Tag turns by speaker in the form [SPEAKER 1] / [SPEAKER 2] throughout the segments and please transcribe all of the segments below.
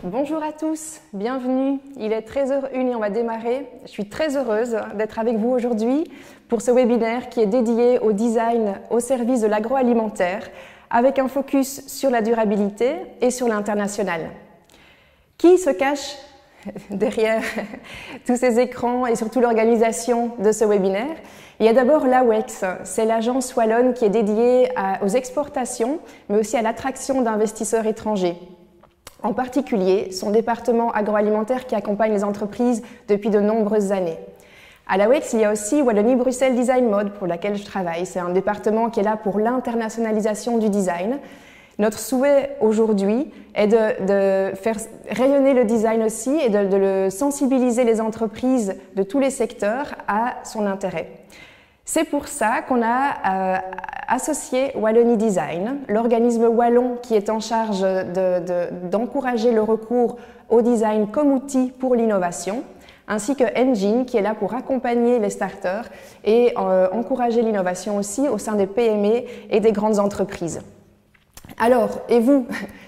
[SPEAKER 1] Bonjour à tous, bienvenue. Il est 13h01 et on va démarrer. Je suis très heureuse d'être avec vous aujourd'hui pour ce webinaire qui est dédié au design au service de l'agroalimentaire avec un focus sur la durabilité et sur l'international. Qui se cache derrière tous ces écrans et surtout l'organisation de ce webinaire? Il y a d'abord l'AWEX, c'est l'agence wallonne qui est dédiée aux exportations mais aussi à l'attraction d'investisseurs étrangers. En particulier, son département agroalimentaire qui accompagne les entreprises depuis de nombreuses années. À l'AWEX, il y a aussi Wallonie-Bruxelles Design Mode pour laquelle je travaille. C'est un département qui est là pour l'internationalisation du design. Notre souhait aujourd'hui est de faire rayonner le design aussi et de sensibiliser les entreprises de tous les secteurs à son intérêt. C'est pour ça qu'on a associé Wallonie Design, l'organisme wallon qui est en charge d'encourager le recours au design comme outil pour l'innovation, ainsi que Engine qui est là pour accompagner les starters et encourager l'innovation aussi au sein des PME et des grandes entreprises. Alors, et vous?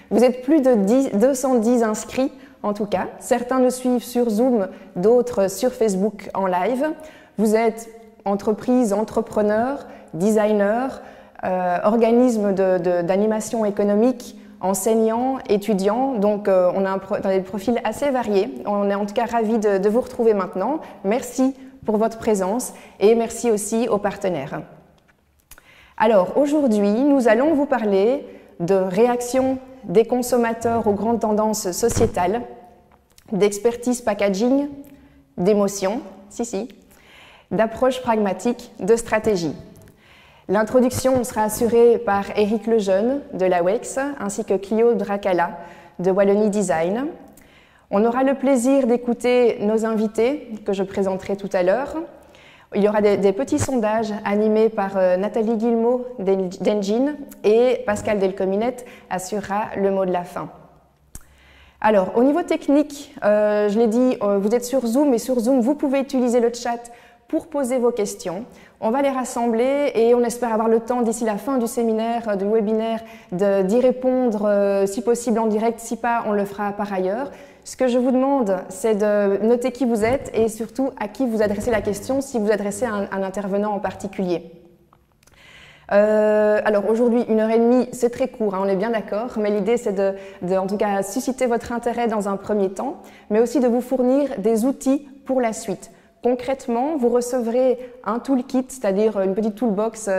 [SPEAKER 1] Vous êtes plus de 210 inscrits en tout cas. Certains nous suivent sur Zoom, d'autres sur Facebook en live. Vous êtes entreprises, entrepreneurs, designers, organismes d'animation économique, enseignants, étudiants. Donc, on a des profils assez variés. On est en tout cas ravis de vous retrouver maintenant. Merci pour votre présence et merci aussi aux partenaires. Alors, aujourd'hui, nous allons vous parler de réaction des consommateurs aux grandes tendances sociétales, d'expertise packaging, d'émotion, d'approche pragmatique, de stratégie. L'introduction sera assurée par Éric Lejeune de l'AWEX ainsi que Clio Dracala de Wallonie Design. On aura le plaisir d'écouter nos invités que je présenterai tout à l'heure. Il y aura des petits sondages animés par Nathalie Guillemot d'Engine et Pascal Delcominette assurera le mot de la fin. Alors, au niveau technique, je l'ai dit, vous êtes sur Zoom et sur Zoom, vous pouvez utiliser le chat pour poser vos questions. On va les rassembler et on espère avoir le temps d'ici la fin du séminaire, du webinaire, d'y répondre si possible en direct, si pas, on le fera par ailleurs. Ce que je vous demande, c'est de noter qui vous êtes et surtout à qui vous adressez la question si vous adressez à un intervenant en particulier. Alors aujourd'hui, 1h30, c'est très court, hein, on est bien d'accord, mais l'idée c'est en tout cas susciter votre intérêt dans un premier temps, mais aussi de vous fournir des outils pour la suite. Concrètement, vous recevrez un toolkit, c'est-à-dire une petite toolbox,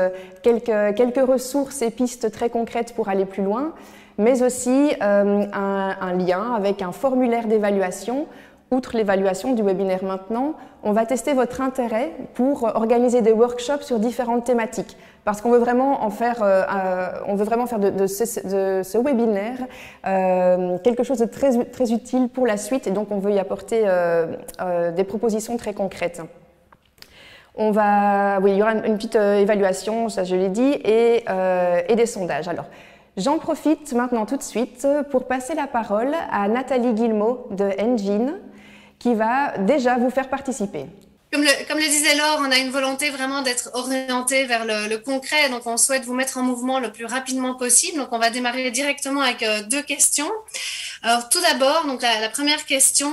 [SPEAKER 1] quelques ressources et pistes très concrètes pour aller plus loin, mais aussi un lien avec un formulaire d'évaluation. Outre l'évaluation du webinaire maintenant, on va tester votre intérêt pour organiser des workshops sur différentes thématiques, parce qu'on veut vraiment faire de ce webinaire quelque chose de très utile pour la suite, et donc on veut y apporter des propositions très concrètes. Il y aura une petite évaluation, ça je l'ai dit, et des sondages. Alors, j'en profite maintenant tout de suite pour passer la parole à Nathalie Guillemot de Engine, qui va déjà vous faire participer.
[SPEAKER 2] Comme le disait Laure, on a une volonté vraiment d'être orienté vers le concret, donc on souhaite vous mettre en mouvement le plus rapidement possible. Donc on va démarrer directement avec deux questions. Alors tout d'abord, donc la première question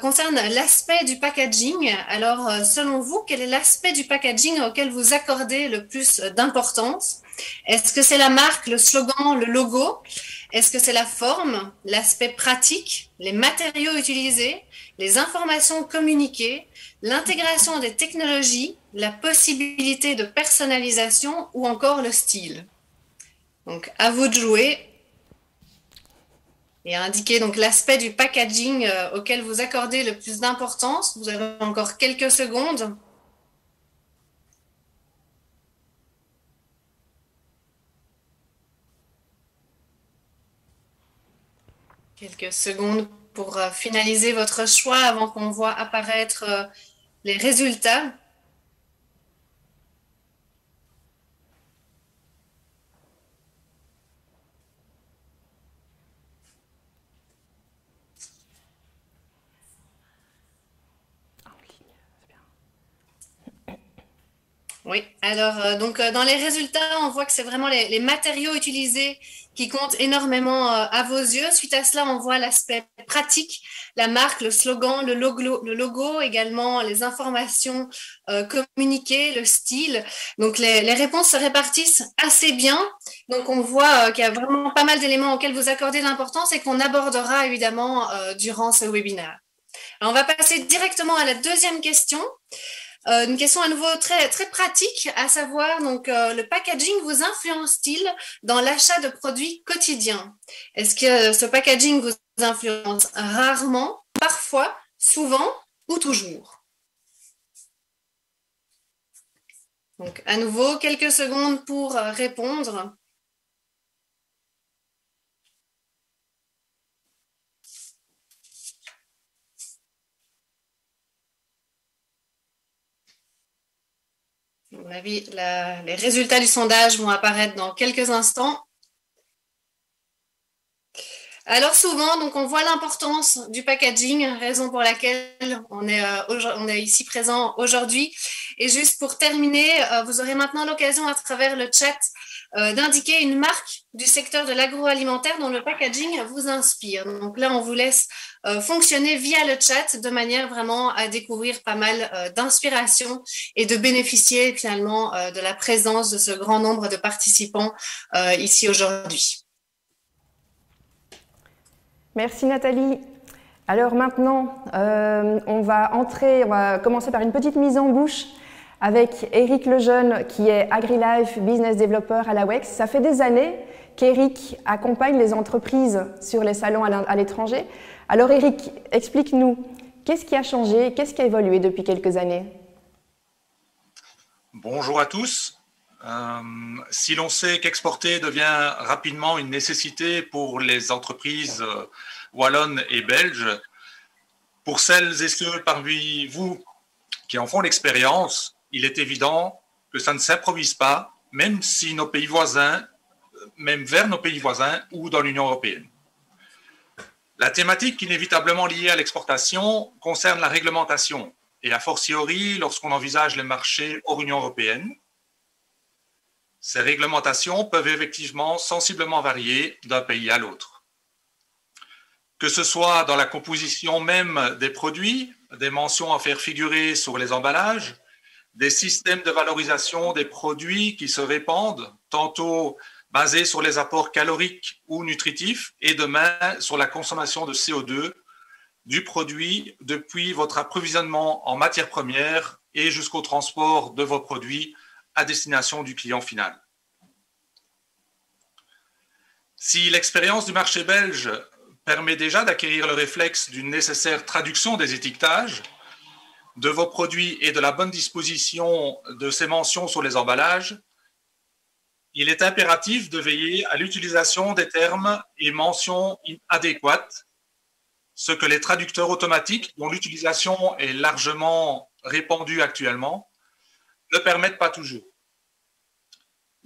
[SPEAKER 2] concerne l'aspect du packaging. Alors selon vous, quel est l'aspect du packaging auquel vous accordez le plus d'importance? Est-ce que c'est la marque, le slogan, le logo? Est-ce que c'est la forme, l'aspect pratique, les matériaux utilisés, les informations communiquées, l'intégration des technologies, la possibilité de personnalisation ou encore le style? Donc, à vous de jouer et à indiquer donc l'aspect du packaging auquel vous accordez le plus d'importance. Vous avez encore quelques secondes. Quelques secondes pour finaliser votre choix avant qu'on voit apparaître les résultats. Oui, alors dans les résultats, on voit que c'est vraiment les matériaux utilisés qui comptent énormément à vos yeux. Suite à cela, on voit l'aspect pratique, la marque, le slogan, le logo, également les informations communiquées, le style. Donc les réponses se répartissent assez bien. Donc on voit qu'il y a vraiment pas mal d'éléments auxquels vous accordez de l'importance et qu'on abordera évidemment durant ce webinaire. Alors, on va passer directement à la deuxième question. Une question à nouveau très, très pratique, à savoir, le packaging vous influence-t-il dans l'achat de produits quotidiens? Est-ce que ce packaging vous influence rarement, parfois, souvent ou toujours? Donc, à nouveau, quelques secondes pour répondre. À mon avis, les résultats du sondage vont apparaître dans quelques instants. Alors souvent, donc on voit l'importance du packaging, raison pour laquelle on est ici présent aujourd'hui. Et juste pour terminer, vous aurez maintenant l'occasion à travers le chat d'indiquer une marque du secteur de l'agroalimentaire dont le packaging vous inspire. Donc là, on vous laisse fonctionner via le chat de manière vraiment à découvrir pas mal d'inspiration et de bénéficier finalement de la présence de ce grand nombre de participants ici aujourd'hui.
[SPEAKER 1] Merci Nathalie. Alors maintenant, on va commencer par une petite mise en bouche avec Eric Lejeune, qui est AgriLife Business Developer à la WEX. Ça fait des années qu'Eric accompagne les entreprises sur les salons à l'étranger. Alors Eric, explique-nous, qu'est-ce qui a changé, qu'est-ce qui a évolué depuis quelques années?
[SPEAKER 3] Bonjour à tous. Si l'on sait qu'exporter devient rapidement une nécessité pour les entreprises wallonnes et belges, pour celles et ceux parmi vous qui en font l'expérience, il est évident que ça ne s'improvise pas, même vers nos pays voisins ou dans l'Union européenne. La thématique inévitablement liée à l'exportation concerne la réglementation, et a fortiori lorsqu'on envisage les marchés hors Union européenne. Ces réglementations peuvent effectivement sensiblement varier d'un pays à l'autre. Que ce soit dans la composition même des produits, des mentions à faire figurer sur les emballages, des systèmes de valorisation des produits qui se répandent, tantôt basés sur les apports caloriques ou nutritifs, et demain sur la consommation de CO2 du produit depuis votre approvisionnement en matières premières et jusqu'au transport de vos produits à destination du client final. Si l'expérience du marché belge permet déjà d'acquérir le réflexe d'une nécessaire traduction des étiquetages de vos produits et de la bonne disposition de ces mentions sur les emballages, il est impératif de veiller à l'utilisation des termes et mentions adéquates, ce que les traducteurs automatiques, dont l'utilisation est largement répandue actuellement, ne permettent pas toujours.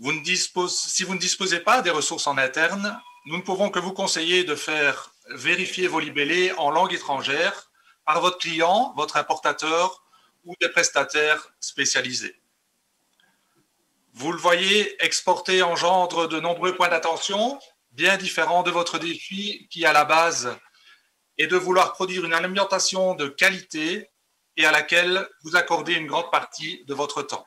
[SPEAKER 3] Si vous ne disposez pas des ressources en interne, nous ne pouvons que vous conseiller de faire vérifier vos libellés en langue étrangère par votre client, votre importateur ou des prestataires spécialisés. Vous le voyez, exporter engendre de nombreux points d'attention, bien différents de votre défi qui, à la base, est de vouloir produire une alimentation de qualité et à laquelle vous accordez une grande partie de votre temps.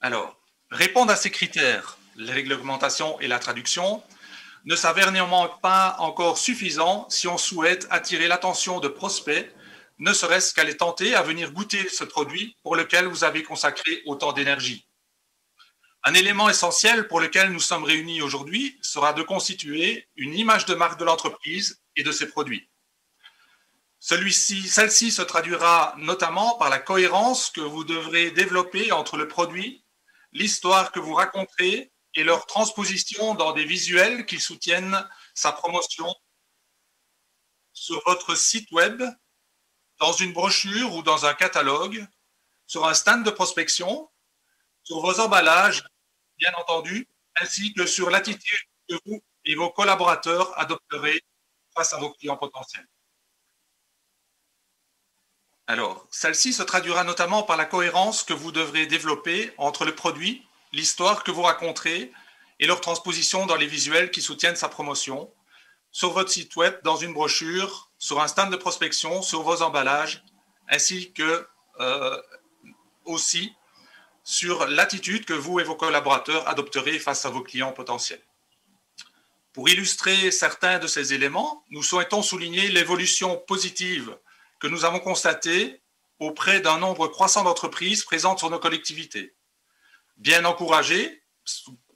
[SPEAKER 3] Alors, répondre à ces critères, les réglementations et la traduction, ne s'avèrent néanmoins pas encore suffisants si on souhaite attirer l'attention de prospects, ne serait-ce qu'à les tenter à venir goûter ce produit pour lequel vous avez consacré autant d'énergie. Un élément essentiel pour lequel nous sommes réunis aujourd'hui sera de constituer une image de marque de l'entreprise et de ses produits. Celle-ci se traduira notamment par la cohérence que vous devrez développer entre le produit, l'histoire que vous racontez et leur transposition dans des visuels qui soutiennent sa promotion sur votre site web, dans une brochure ou dans un catalogue, sur un stand de prospection, sur vos emballages, bien entendu, ainsi que sur l'attitude que vous et vos collaborateurs adopterez face à vos clients potentiels. Alors, celle-ci se traduira notamment par la cohérence que vous devrez développer entre le produit, l'histoire que vous raconterez et leur transposition dans les visuels qui soutiennent sa promotion, sur votre site web, dans une brochure, sur un stand de prospection, sur vos emballages, ainsi que aussi sur l'attitude que vous et vos collaborateurs adopterez face à vos clients potentiels. Pour illustrer certains de ces éléments, nous souhaitons souligner l'évolution positive que nous avons constatée auprès d'un nombre croissant d'entreprises présentes sur nos collectivités. Bien encouragées,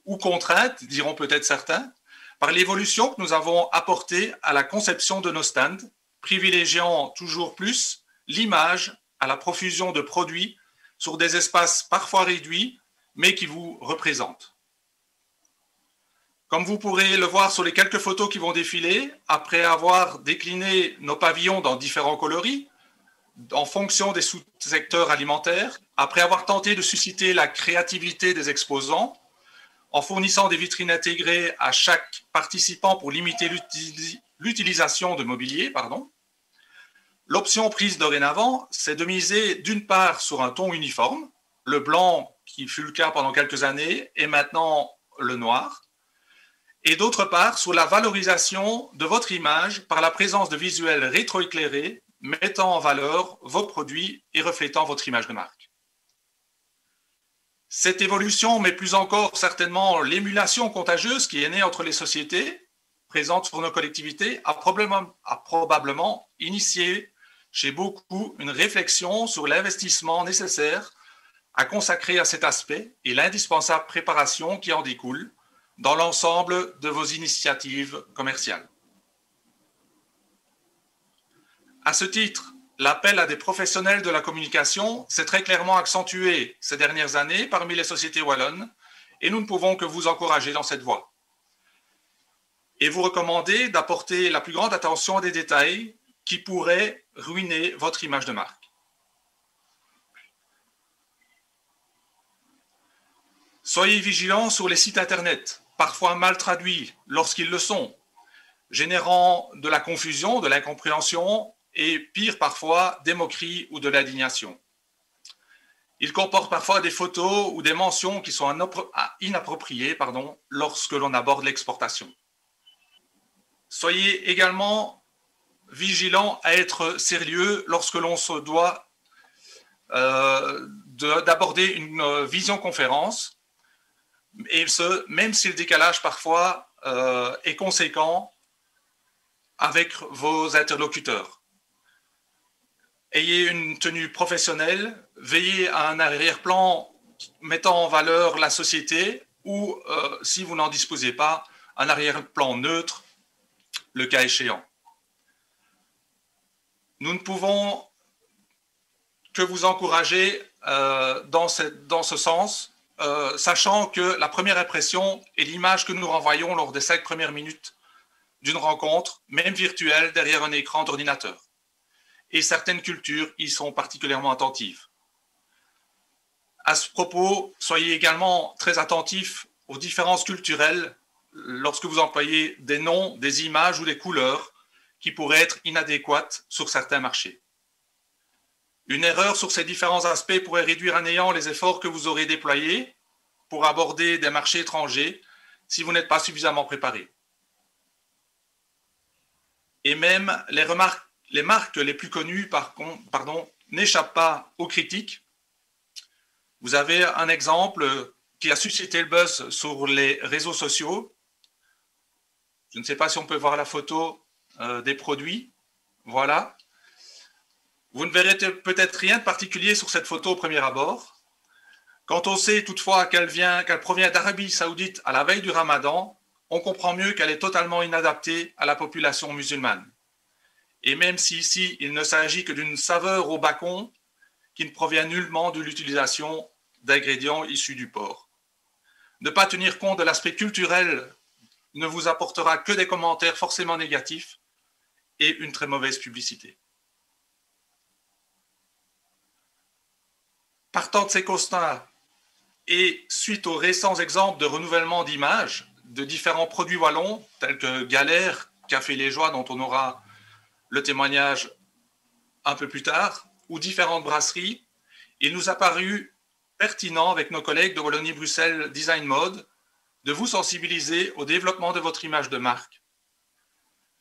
[SPEAKER 3] ou contraintes, diront peut-être certains, par l'évolution que nous avons apportée à la conception de nos stands, privilégiant toujours plus l'image à la profusion de produits sur des espaces parfois réduits, mais qui vous représentent. Comme vous pourrez le voir sur les quelques photos qui vont défiler, après avoir décliné nos pavillons dans différents coloris, en fonction des sous-secteurs alimentaires, après avoir tenté de susciter la créativité des exposants, en fournissant des vitrines intégrées à chaque participant pour limiter l'utilisation de mobilier, l'option prise dorénavant, c'est de miser d'une part sur un ton uniforme, le blanc qui fut le cas pendant quelques années et maintenant le noir, et d'autre part sur la valorisation de votre image par la présence de visuels rétroéclairés mettant en valeur vos produits et reflétant votre image de marque. Cette évolution, mais plus encore certainement l'émulation contagieuse qui est née entre les sociétés présentes sur nos collectivités, a probablement initié chez beaucoup une réflexion sur l'investissement nécessaire à consacrer à cet aspect et l'indispensable préparation qui en découle dans l'ensemble de vos initiatives commerciales. À ce titre, l'appel à des professionnels de la communication s'est très clairement accentué ces dernières années parmi les sociétés wallonnes et nous ne pouvons que vous encourager dans cette voie. Et vous recommander d'apporter la plus grande attention à des détails qui pourraient ruiner votre image de marque. Soyez vigilants sur les sites internet, parfois mal traduits lorsqu'ils le sont, générant de la confusion, de l'incompréhension et pire parfois des moqueries ou de l'indignation. Ils comportent parfois des photos ou des mentions qui sont inappropriées lorsque l'on aborde l'exportation. Soyez également vigilants à être sérieux lorsque l'on se doit d'aborder une visioconférence, et ce, même si le décalage parfois est conséquent avec vos interlocuteurs. Ayez une tenue professionnelle, veillez à un arrière-plan mettant en valeur la société ou, si vous n'en disposez pas, un arrière-plan neutre, le cas échéant. Nous ne pouvons que vous encourager dans ce sens, sachant que la première impression est l'image que nous renvoyons lors des 5 premières minutes d'une rencontre, même virtuelle, derrière un écran d'ordinateur. Et certaines cultures y sont particulièrement attentives. À ce propos, soyez également très attentifs aux différences culturelles lorsque vous employez des noms, des images ou des couleurs qui pourraient être inadéquates sur certains marchés. Une erreur sur ces différents aspects pourrait réduire à néant les efforts que vous aurez déployés pour aborder des marchés étrangers si vous n'êtes pas suffisamment préparé. Et même les marques les plus connues n'échappent pas aux critiques. Vous avez un exemple qui a suscité le buzz sur les réseaux sociaux. Je ne sais pas si on peut voir la photo des produits. Voilà. Vous ne verrez peut-être rien de particulier sur cette photo au premier abord. Quand on sait toutefois qu'elle provient d'Arabie Saoudite à la veille du Ramadan, on comprend mieux qu'elle est totalement inadaptée à la population musulmane. Et même si ici, il ne s'agit que d'une saveur au bacon qui ne provient nullement de l'utilisation d'ingrédients issus du porc. Ne pas tenir compte de l'aspect culturel ne vous apportera que des commentaires forcément négatifs et une très mauvaise publicité. Partant de ces constats et suite aux récents exemples de renouvellement d'images de différents produits wallons, tels que Galère, Café Les Joies, dont on aura le témoignage un peu plus tard, ou différentes brasseries, il nous a paru pertinent avec nos collègues de Wallonie-Bruxelles Design Mode de vous sensibiliser au développement de votre image de marque.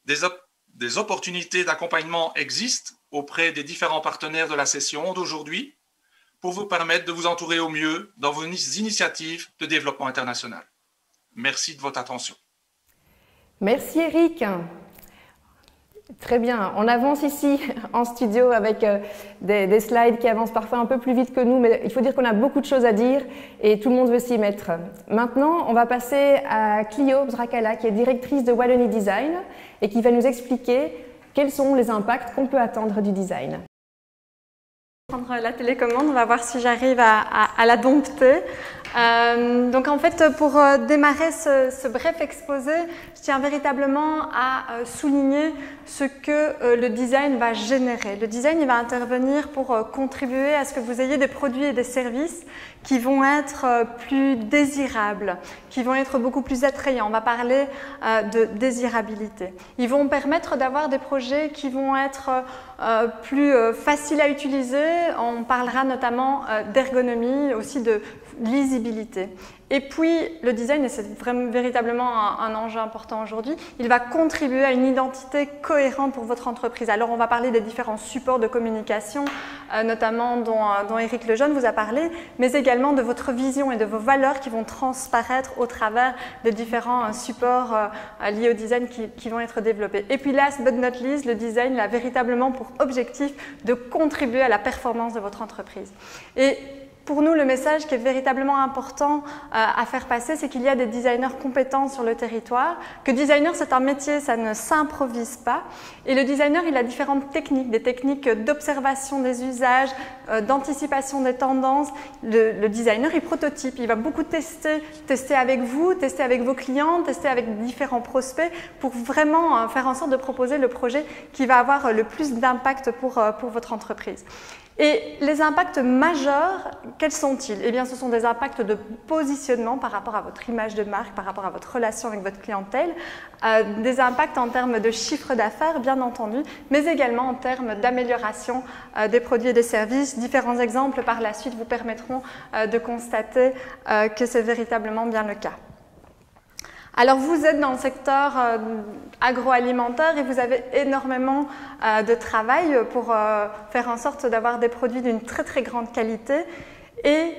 [SPEAKER 3] Des opportunités d'accompagnement existent auprès des différents partenaires de la session d'aujourd'hui pour vous permettre de vous entourer au mieux dans vos initiatives de développement international. Merci de votre attention.
[SPEAKER 1] Merci Eric. Très bien, on avance ici en studio avec des slides qui avancent parfois un peu plus vite que nous, mais il faut dire qu'on a beaucoup de choses à dire et tout le monde veut s'y mettre. Maintenant, on va passer à Clio Bzrakala, qui est directrice de Wallonie Design et qui va nous expliquer quels sont les impacts qu'on peut attendre du design.
[SPEAKER 4] Prendre la télécommande, on va voir si j'arrive à la dompter. Donc en fait, pour démarrer ce bref exposé, je tiens véritablement à souligner ce que le design va générer. Le design, il va intervenir pour contribuer à ce que vous ayez des produits et des services qui vont être plus désirables, qui vont être beaucoup plus attrayants. On va parler de désirabilité. Ils vont permettre d'avoir des projets qui vont être plus faciles à utiliser. On parlera notamment d'ergonomie, aussi de lisibilité. Et puis, le design, et c'est véritablement un enjeu important aujourd'hui, il va contribuer à une identité cohérente pour votre entreprise. Alors, on va parler des différents supports de communication, notamment dont Eric Lejeune vous a parlé, mais également de votre vision et de vos valeurs qui vont transparaître au travers des différents supports liés au design qui vont être développés. Et puis, last but not least, le design a véritablement pour objectif de contribuer à la performance de votre entreprise. Et pour nous, le message qui est véritablement important à faire passer, c'est qu'il y a des designers compétents sur le territoire, que designer, c'est un métier, ça ne s'improvise pas. Et le designer, il a différentes techniques, des techniques d'observation des usages, d'anticipation des tendances. Le designer, il prototype, il va beaucoup tester avec vous, tester avec vos clients, tester avec différents prospects pour vraiment faire en sorte de proposer le projet qui va avoir le plus d'impact pour votre entreprise. Et les impacts majeurs, quels sont-ils? Eh bien, ce sont des impacts de positionnement par rapport à votre image de marque, par rapport à votre relation avec votre clientèle, des impacts en termes de chiffre d'affaires, bien entendu, mais également en termes d'amélioration des produits et des services. Différents exemples par la suite vous permettront de constater que c'est véritablement bien le cas. Alors, vous êtes dans le secteur agroalimentaire et vous avez énormément de travail pour faire en sorte d'avoir des produits d'une très très grande qualité. Et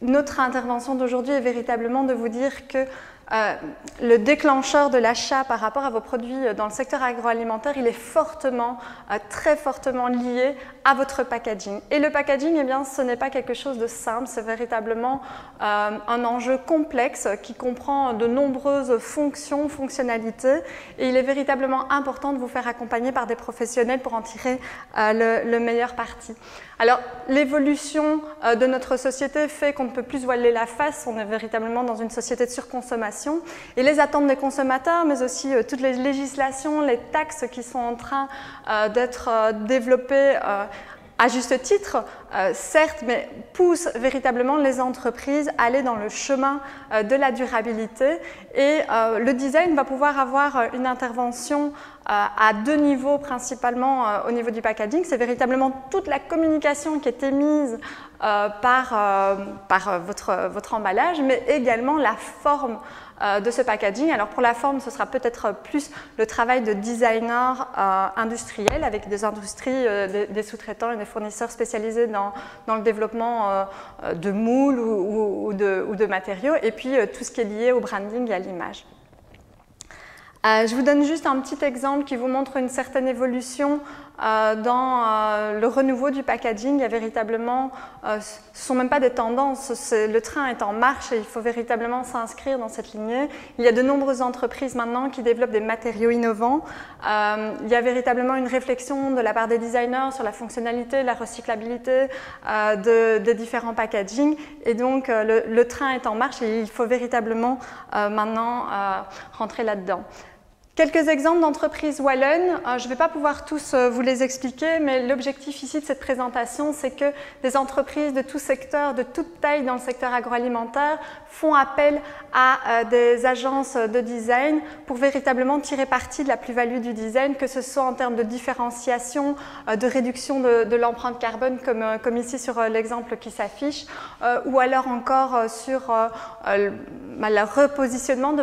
[SPEAKER 4] notre intervention d'aujourd'hui est véritablement de vous dire que le déclencheur de l'achat par rapport à vos produits dans le secteur agroalimentaire, il est fortement, très fortement lié à votre packaging. Et le packaging, eh bien, ce n'est pas quelque chose de simple, c'est véritablement un enjeu complexe qui comprend de nombreuses fonctions, fonctionnalités, et il est véritablement important de vous faire accompagner par des professionnels pour en tirer le meilleur parti. Alors, l'évolution de notre société fait qu'on ne peut plus se voiler la face, on est véritablement dans une société de surconsommation, et les attentes des consommateurs, mais aussi toutes les législations, les taxes qui sont en train d'être développées à juste titre, certes, mais poussent véritablement les entreprises à aller dans le chemin de la durabilité. Et le design va pouvoir avoir une intervention à deux niveaux, principalement au niveau du packaging. C'est véritablement toute la communication qui est émise par votre emballage, mais également la forme de ce packaging. Alors pour la forme, ce sera peut-être plus le travail de designer industriel avec des industries, des sous-traitants et des fournisseurs spécialisés dans le développement de moules ou de matériaux, et puis tout ce qui est lié au branding et à l'image. Je vous donne juste un petit exemple qui vous montre une certaine évolution dans le renouveau du packaging. Il y a véritablement, ce ne sont même pas des tendances, le train est en marche et il faut véritablement s'inscrire dans cette lignée. Il y a de nombreuses entreprises maintenant qui développent des matériaux innovants. Il y a véritablement une réflexion de la part des designers sur la fonctionnalité, la recyclabilité des différents packaging. Et donc le train est en marche et il faut véritablement maintenant rentrer là-dedans. Quelques exemples d'entreprises wallonnes. Je ne vais pas pouvoir tous vous les expliquer, mais l'objectif ici de cette présentation, c'est que des entreprises de tout secteur, de toute taille dans le secteur agroalimentaire, font appel à des agences de design pour véritablement tirer parti de la plus-value du design, que ce soit en termes de différenciation, de réduction de l'empreinte carbone, comme ici sur l'exemple qui s'affiche, ou alors encore sur le repositionnement de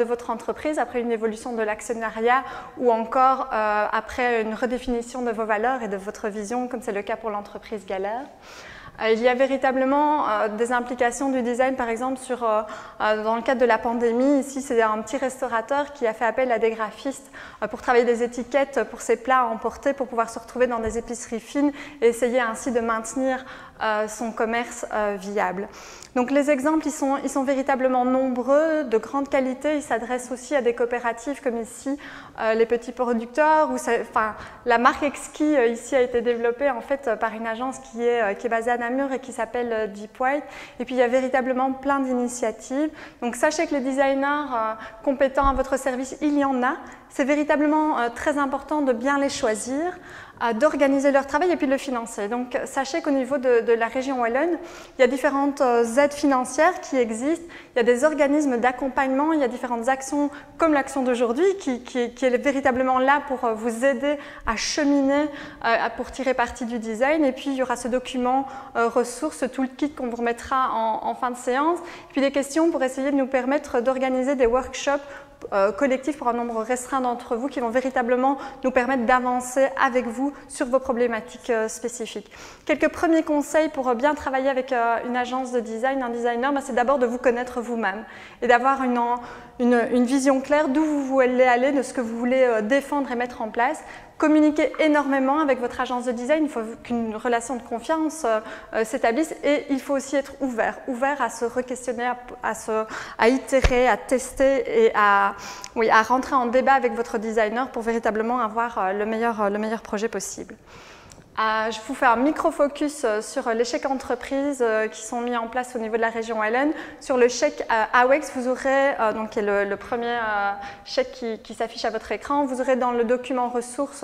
[SPEAKER 4] votre entreprise après une évolution de l'actionnariat ou encore après une redéfinition de vos valeurs et de votre vision, comme c'est le cas pour l'entreprise Galère. Il y a véritablement des implications du design, par exemple, dans le cadre de la pandémie. Ici, c'est un petit restaurateur qui a fait appel à des graphistes pour travailler des étiquettes pour ses plats à emporter, pour pouvoir se retrouver dans des épiceries fines et essayer ainsi de maintenir son commerce viable. Donc les exemples, ils sont véritablement nombreux, de grande qualité. Ils s'adressent aussi à des coopératives comme ici, les petits producteurs. La marque Exquis ici a été développée en fait par une agence qui est basée à Namur et qui s'appelle Deep White. Et puis il y a véritablement plein d'initiatives. Donc sachez que les designers compétents à votre service, il y en a. C'est véritablement très important de bien les choisir, d'organiser leur travail et puis de le financer. Donc sachez qu'au niveau de la région wallonne, il y a différentes aides financières qui existent, il y a des organismes d'accompagnement, il y a différentes actions comme l'action d'aujourd'hui qui est véritablement là pour vous aider à cheminer, pour tirer parti du design. Et puis il y aura ce document ressources, tout le kit qu'on vous remettra en fin de séance. Et puis des questions pour essayer de nous permettre d'organiser des workshops collectifs pour un nombre restreint d'entre vous qui vont véritablement nous permettre d'avancer avec vous sur vos problématiques spécifiques. Quelques premiers conseils pour bien travailler avec une agence de design, un designer, c'est d'abord de vous connaître vous-même et d'avoir une vision claire d'où vous voulez aller, de ce que vous voulez défendre et mettre en place. Communiquez énormément avec votre agence de design, il faut qu'une relation de confiance s'établisse et il faut aussi être ouvert à se re-questionner, à itérer, à tester et à rentrer en débat avec votre designer pour véritablement avoir le meilleur projet possible. Je vous fais un micro-focus sur les chèques entreprises qui sont mis en place au niveau de la région wallonne. Sur le chèque AWEX, vous aurez, donc qui est le premier chèque qui s'affiche à votre écran, vous aurez dans le document ressources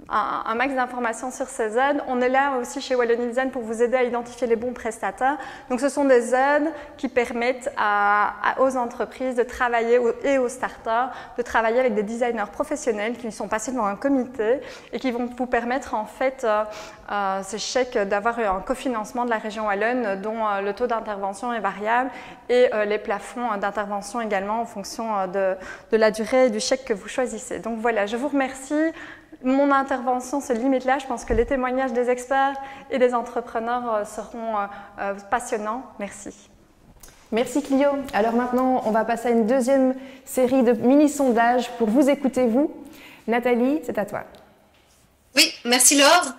[SPEAKER 4] un max d'informations sur ces aides. On est là aussi chez Wallonie Design pour vous aider à identifier les bons prestataires. Donc ce sont des aides qui permettent aux entreprises de travailler et aux startups de travailler avec des designers professionnels qui sont passés devant un comité et qui vont vous permettre en fait ces chèques d'avoir un cofinancement de la région wallonne dont le taux d'intervention est variable et les plafonds d'intervention également en fonction de la durée du chèque que vous choisissez. Donc voilà, je vous remercie. Mon intervention se limite là. Je pense que les témoignages des experts et des entrepreneurs seront passionnants. Merci.
[SPEAKER 1] Merci Clio. Alors maintenant, on va passer à une deuxième série de mini-sondages pour vous écouter, vous. Nathalie, c'est à toi.
[SPEAKER 2] Oui, merci Laure.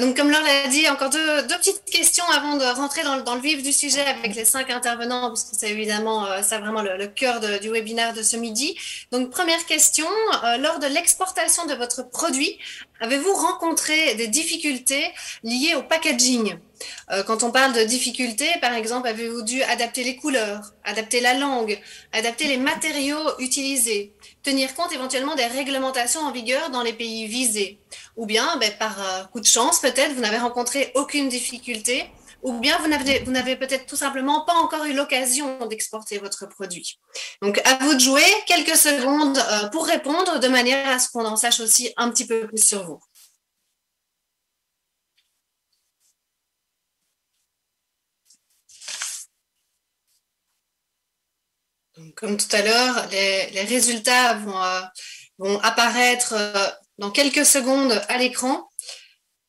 [SPEAKER 2] Donc comme Laure l'a dit, encore deux petites questions avant de rentrer dans le vif du sujet avec les 5 intervenants, parce que c'est évidemment ça vraiment le cœur du webinaire de ce midi. Donc première question, lors de l'exportation de votre produit, avez-vous rencontré des difficultés liées au packaging? Quand on parle de difficultés, par exemple, avez-vous dû adapter les couleurs, adapter la langue, adapter les matériaux utilisés, tenir compte éventuellement des réglementations en vigueur dans les pays visés? Ou bien, par coup de chance, peut-être, vous n'avez rencontré aucune difficulté, ou bien vous n'avez peut-être tout simplement pas encore eu l'occasion d'exporter votre produit. Donc, à vous de jouer quelques secondes pour répondre, de manière à ce qu'on en sache aussi un petit peu plus sur vous. Donc, comme tout à l'heure, les résultats vont apparaître dans quelques secondes à l'écran,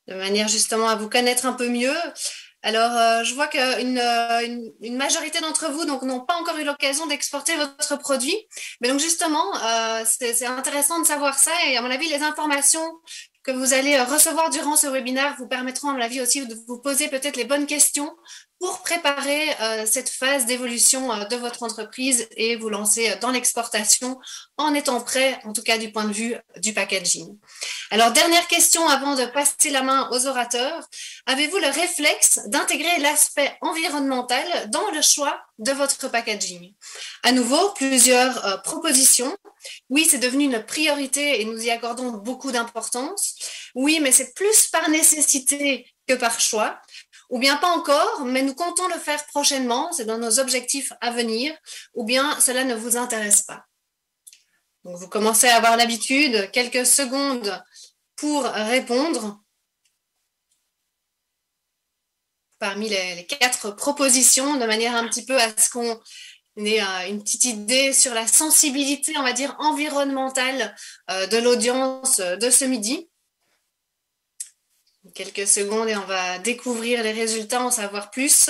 [SPEAKER 2] de manière justement à vous connaître un peu mieux. Alors, je vois qu'une majorité d'entre vous n'ont pas encore eu l'occasion d'exporter votre produit. Mais donc justement, c'est intéressant de savoir ça. Et à mon avis, les informations que vous allez recevoir durant ce webinaire vous permettront, à mon avis, aussi de vous poser peut-être les bonnes questions pour préparer cette phase d'évolution de votre entreprise et vous lancer dans l'exportation en étant prêt, en tout cas du point de vue du packaging. Alors, dernière question avant de passer la main aux orateurs. Avez-vous le réflexe d'intégrer l'aspect environnemental dans le choix de votre packaging? À nouveau, plusieurs propositions. Oui, c'est devenu une priorité et nous y accordons beaucoup d'importance. Oui, mais c'est plus par nécessité que par choix. Ou bien pas encore, mais nous comptons le faire prochainement, c'est dans nos objectifs à venir, ou bien cela ne vous intéresse pas. Donc vous commencez à avoir l'habitude, quelques secondes pour répondre. Parmi les 4 propositions, de manière un petit peu à ce qu'on ait une petite idée sur la sensibilité, on va dire, environnementale de l'audience de ce midi. Quelques secondes et on va découvrir les résultats, en savoir plus.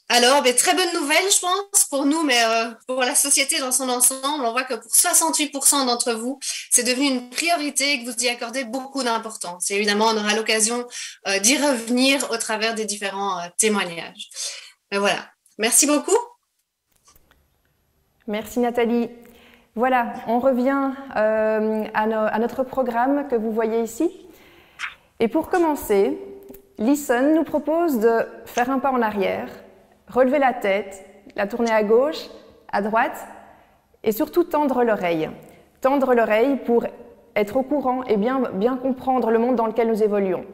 [SPEAKER 2] Alors, très bonne nouvelle, je pense, pour nous, mais pour la société dans son ensemble. On voit que pour 68% d'entre vous, c'est devenu une priorité et que vous y accordez beaucoup d'importance. Et évidemment, on aura l'occasion d'y revenir au travers des différents témoignages. Mais voilà, merci beaucoup.
[SPEAKER 1] Merci Nathalie. Voilà, on revient à notre programme que vous voyez ici. Et pour commencer, Listen nous propose de faire un pas en arrière, relever la tête, la tourner à gauche, à droite et surtout tendre l'oreille. Tendre l'oreille pour être au courant et bien comprendre le monde dans lequel nous évoluons.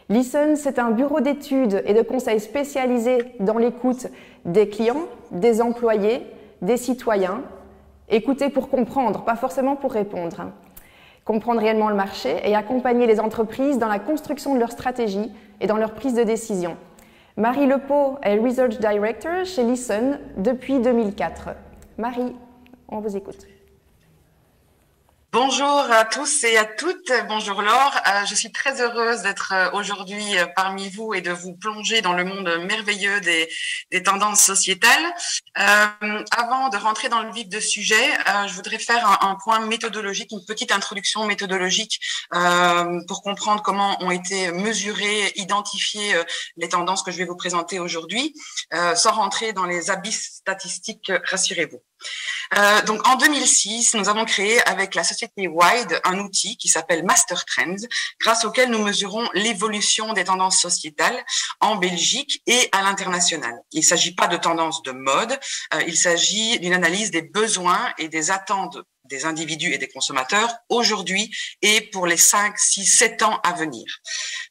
[SPEAKER 1] Listen, c'est un bureau d'études et de conseils spécialisé dans l'écoute des clients, des employés, des citoyens. Écouter pour comprendre, pas forcément pour répondre. Comprendre réellement le marché et accompagner les entreprises dans la construction de leur stratégie et dans leur prise de décision. Marie Lepeau est Research Director chez Listen depuis 2004. Marie, on vous écoute.
[SPEAKER 5] Bonjour à tous et à toutes. Bonjour Laure. Je suis très heureuse d'être aujourd'hui parmi vous et de vous plonger dans le monde merveilleux des tendances sociétales. Avant de rentrer dans le vif du sujet, je voudrais faire un point méthodologique, une petite introduction méthodologique pour comprendre comment ont été mesurées, identifiées les tendances que je vais vous présenter aujourd'hui, sans rentrer dans les abysses statistiques, rassurez-vous. Donc en 2006, nous avons créé avec la société Wide un outil qui s'appelle Master Trends, grâce auquel nous mesurons l'évolution des tendances sociétales en Belgique et à l'international. Il ne s'agit pas de tendances de mode, il s'agit d'une analyse des besoins et des attentes des individus et des consommateurs aujourd'hui et pour les 5, 6, 7 ans à venir.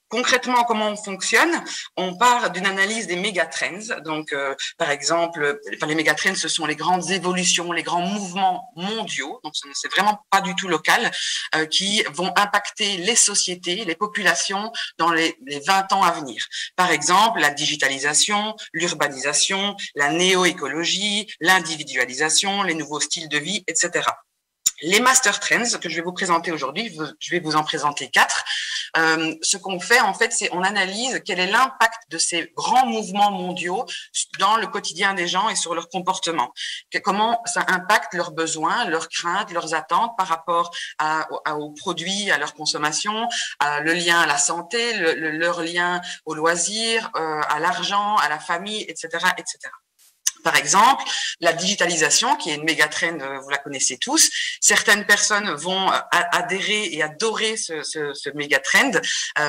[SPEAKER 5] Concrètement, comment on fonctionne? On part d'une analyse des mégatrends. Donc, par exemple, les mégatrends, ce sont les grandes évolutions, les grands mouvements mondiaux. Donc, c'est vraiment pas du tout local, qui vont impacter les sociétés, les populations dans les 20 ans à venir. Par exemple, la digitalisation, l'urbanisation, la néo-écologie, l'individualisation, les nouveaux styles de vie, etc. Les Master Trends que je vais vous présenter aujourd'hui, je vais vous en présenter 4. Ce qu'on fait, en fait, c'est on analyse quel est l'impact de ces grands mouvements mondiaux dans le quotidien des gens et sur leur comportement. Comment ça impacte leurs besoins, leurs craintes, leurs attentes par rapport aux produits, à leur consommation, le lien à la santé, leur lien au loisir, à l'argent, à la famille, etc., etc. Par exemple, la digitalisation, qui est une méga trend, vous la connaissez tous. Certaines personnes vont adhérer et adorer ce méga trend,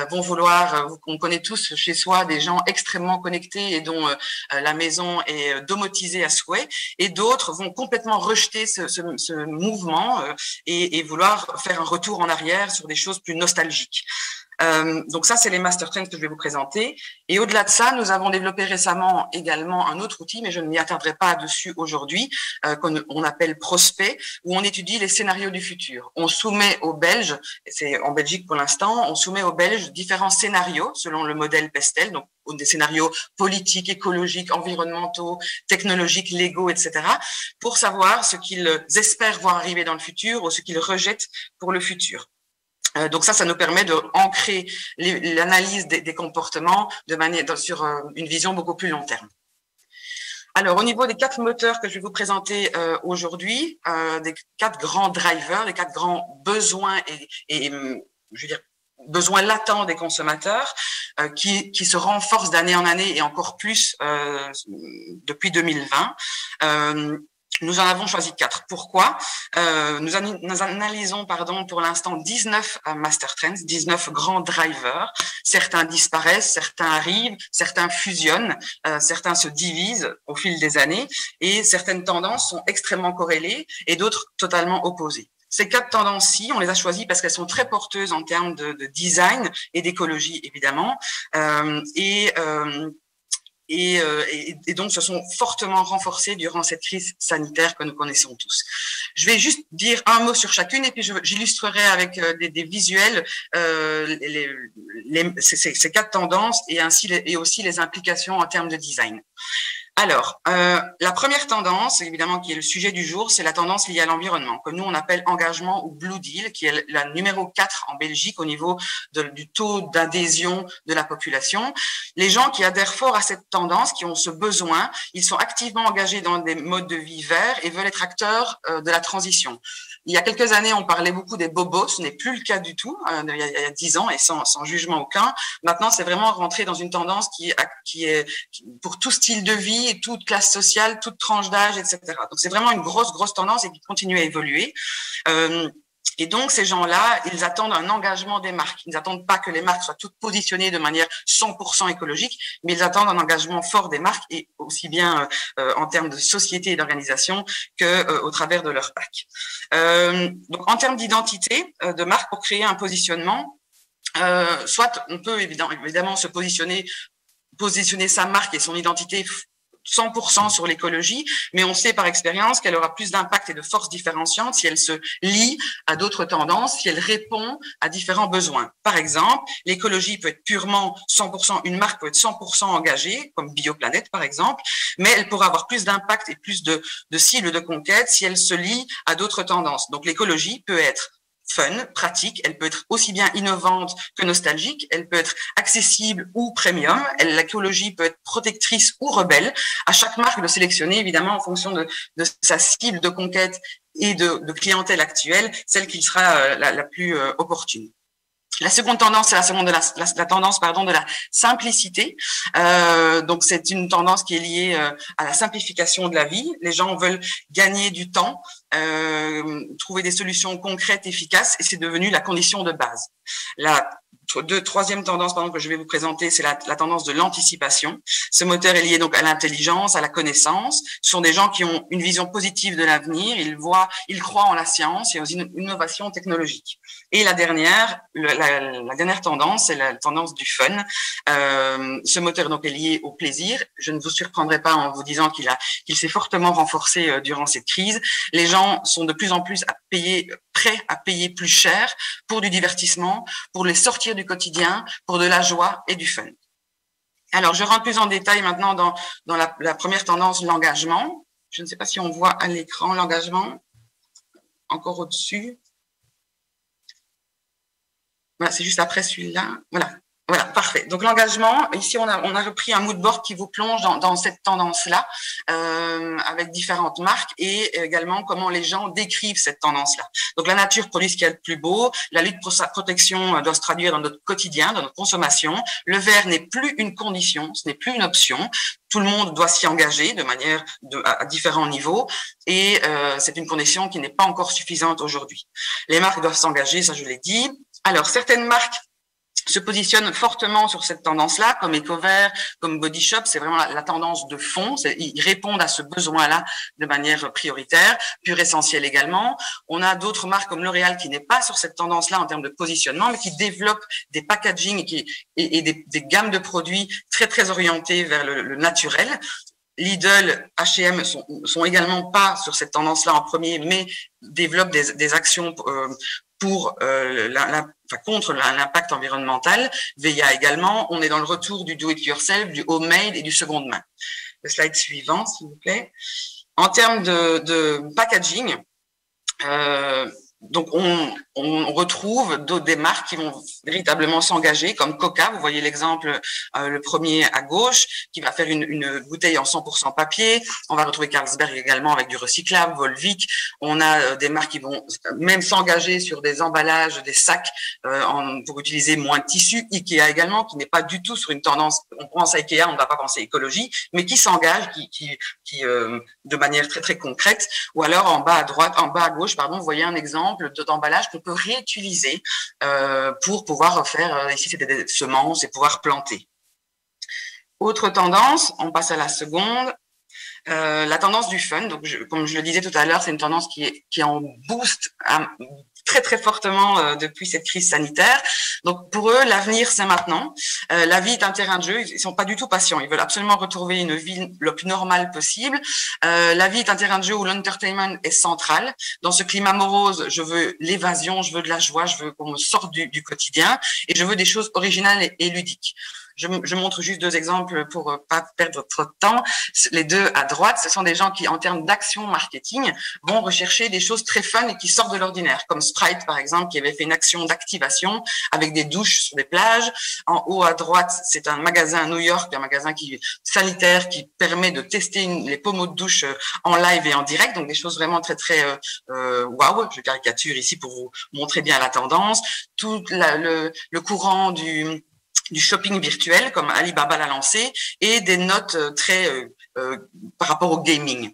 [SPEAKER 5] vont vouloir, on connaît tous chez soi des gens extrêmement connectés et dont la maison est domotisée à souhait, et d'autres vont complètement rejeter ce mouvement et vouloir faire un retour en arrière sur des choses plus nostalgiques. Donc ça, c'est les Master Trends que je vais vous présenter. Et au-delà de ça, nous avons développé récemment également un autre outil, mais je ne m'y attarderai pas dessus aujourd'hui, qu'on appelle Prospect, où on étudie les scénarios du futur. On soumet aux Belges, c'est en Belgique pour l'instant, on soumet aux Belges différents scénarios selon le modèle Pestel, donc des scénarios politiques, écologiques, environnementaux, technologiques, légaux, etc., pour savoir ce qu'ils espèrent voir arriver dans le futur ou ce qu'ils rejettent pour le futur. Donc ça nous permet de ancrer l'analyse des comportements de manière sur une vision beaucoup plus long terme. Alors, au niveau des 4 moteurs que je vais vous présenter aujourd'hui, des 4 grands drivers, des 4 grands besoins et je veux dire besoins latents des consommateurs qui se renforcent d'année en année et encore plus depuis 2020. Nous en avons choisi 4. Pourquoi? Nous analysons pour l'instant 19 master trends, 19 grands drivers. Certains disparaissent, certains arrivent, certains fusionnent, certains se divisent au fil des années et certaines tendances sont extrêmement corrélées et d'autres totalement opposées. Ces 4 tendances-ci, on les a choisies parce qu'elles sont très porteuses en termes de design et d'écologie, évidemment. Et donc se sont fortement renforcées durant cette crise sanitaire que nous connaissons tous. Je vais juste dire un mot sur chacune et puis j'illustrerai avec des visuels ces 4 tendances et aussi les implications en termes de design. Alors, la première tendance, évidemment, qui est le sujet du jour, c'est la tendance liée à l'environnement, que nous, on appelle engagement ou Blue Deal, qui est la numéro 4 en Belgique au niveau du taux d'adhésion de la population. Les gens qui adhèrent fort à cette tendance, qui ont ce besoin, ils sont activement engagés dans des modes de vie verts et veulent être acteurs de la transition. Il y a quelques années, on parlait beaucoup des bobos, ce n'est plus le cas du tout, il y a 10 ans et sans jugement aucun. Maintenant, c'est vraiment rentré dans une tendance qui est pour tout style de vie et toute classe sociale, toute tranche d'âge, etc. Donc, c'est vraiment une grosse tendance et qui continue à évoluer. Et donc, ces gens-là, ils attendent un engagement des marques. Ils n'attendent pas que les marques soient toutes positionnées de manière 100% écologique, mais ils attendent un engagement fort des marques et aussi bien en termes de société et d'organisation que au travers de leur pack. Donc, en termes d'identité de marque, pour créer un positionnement, soit on peut évidemment se positionner sa marque et son identité 100% sur l'écologie, mais on sait par expérience qu'elle aura plus d'impact et de force différenciante si elle se lie à d'autres tendances, si elle répond à différents besoins. Par exemple, l'écologie peut être purement 100%, une marque peut être 100% engagée, comme Bioplanète par exemple, mais elle pourra avoir plus d'impact et plus de cibles de conquête si elle se lie à d'autres tendances. Donc l'écologie peut être fun, pratique, elle peut être aussi bien innovante que nostalgique, elle peut être accessible ou premium, l'écologie peut être protectrice ou rebelle. À chaque marque de sélectionner évidemment en fonction de sa cible de conquête et de clientèle actuelle, celle qui sera la plus opportune. La seconde tendance, c'est la tendance de la simplicité. Donc c'est une tendance qui est liée à la simplification de la vie. Les gens veulent gagner du temps, trouver des solutions concrètes, efficaces, et c'est devenu la condition de base. La troisième tendance que je vais vous présenter, c'est la tendance de l'anticipation. Ce moteur est lié donc à l'intelligence, à la connaissance. Ce sont des gens qui ont une vision positive de l'avenir. Ils croient en la science et aux innovations technologiques. Et la dernière tendance, c'est la tendance du fun. Ce moteur donc est lié au plaisir. Je ne vous surprendrai pas en vous disant qu'il s'est fortement renforcé durant cette crise. Les gens sont de plus en plus prêts à payer plus cher pour du divertissement, pour les sortir du quotidien, pour de la joie et du fun. Alors, je rentre plus en détail maintenant dans la première tendance, l'engagement. Je ne sais pas si on voit à l'écran l'engagement, encore au-dessus. Voilà, c'est juste après celui-là. Voilà, parfait. Donc l'engagement, ici on a repris un mood board qui vous plonge dans cette tendance-là, avec différentes marques et également comment les gens décrivent cette tendance-là. Donc la nature produit ce qu'il y a de plus beau, la lutte pour sa protection doit se traduire dans notre quotidien, dans notre consommation. Le vert n'est plus une condition, ce n'est plus une option. Tout le monde doit s'y engager de manière à différents niveaux et c'est une condition qui n'est pas encore suffisante aujourd'hui. Les marques doivent s'engager, ça je l'ai dit. Alors certaines marques se positionnent fortement sur cette tendance-là, comme EcoVert, comme Body Shop, c'est vraiment la tendance de fond, ils répondent à ce besoin-là de manière prioritaire, Pure Essentiel également. On a d'autres marques comme L'Oréal qui n'est pas sur cette tendance-là en termes de positionnement, mais qui développent des packaging et des gammes de produits très orientés vers le naturel. Lidl, H&M sont également pas sur cette tendance-là en premier, mais développent des actions contre l'impact environnemental. Veya également, on est dans le retour du do-it-yourself, du homemade et du seconde main. Le slide suivant, s'il vous plaît. En termes de packaging, donc, on retrouve des marques qui vont véritablement s'engager, comme Coca. Vous voyez l'exemple, le premier à gauche, qui va faire une bouteille en 100% papier. On va retrouver Carlsberg également avec du recyclable, Volvic. On a des marques qui vont même s'engager sur des emballages, des sacs pour utiliser moins de tissu. Ikea également, qui n'est pas du tout sur une tendance. On pense à Ikea, on ne va pas penser écologie, mais qui s'engage, qui de manière très très concrète. Ou alors en bas à gauche, pardon, vous voyez un exemple d'emballage qu'on peut réutiliser pour pouvoir faire, ici c'était des semences et pouvoir planter. Autre tendance, on passe à la seconde, la tendance du fun. Donc, comme je le disais tout à l'heure, c'est une tendance qui est en boost très très fortement depuis cette crise sanitaire. Donc pour eux, l'avenir c'est maintenant. La vie est un terrain de jeu. Ils sont pas du tout patients. Ils veulent absolument retrouver une vie le plus normale possible. La vie est un terrain de jeu où l'entertainment est central. Dans ce climat morose, je veux l'évasion, je veux de la joie, je veux qu'on me sorte du quotidien et je veux des choses originales et ludiques. Je montre juste deux exemples pour pas perdre trop de temps. Les deux à droite, ce sont des gens qui, en termes d'action marketing, vont rechercher des choses très fun et qui sortent de l'ordinaire, comme Sprite, par exemple, qui avait fait une action d'activation avec des douches sur des plages. En haut à droite, c'est un magasin à New York, un magasin sanitaire qui permet de tester les pommeaux de douche en live et en direct. Donc, des choses vraiment très, très waouh. Je caricature ici pour vous montrer bien la tendance. Tout le courant du shopping virtuel, comme Alibaba l'a lancé, et des notes très par rapport au gaming.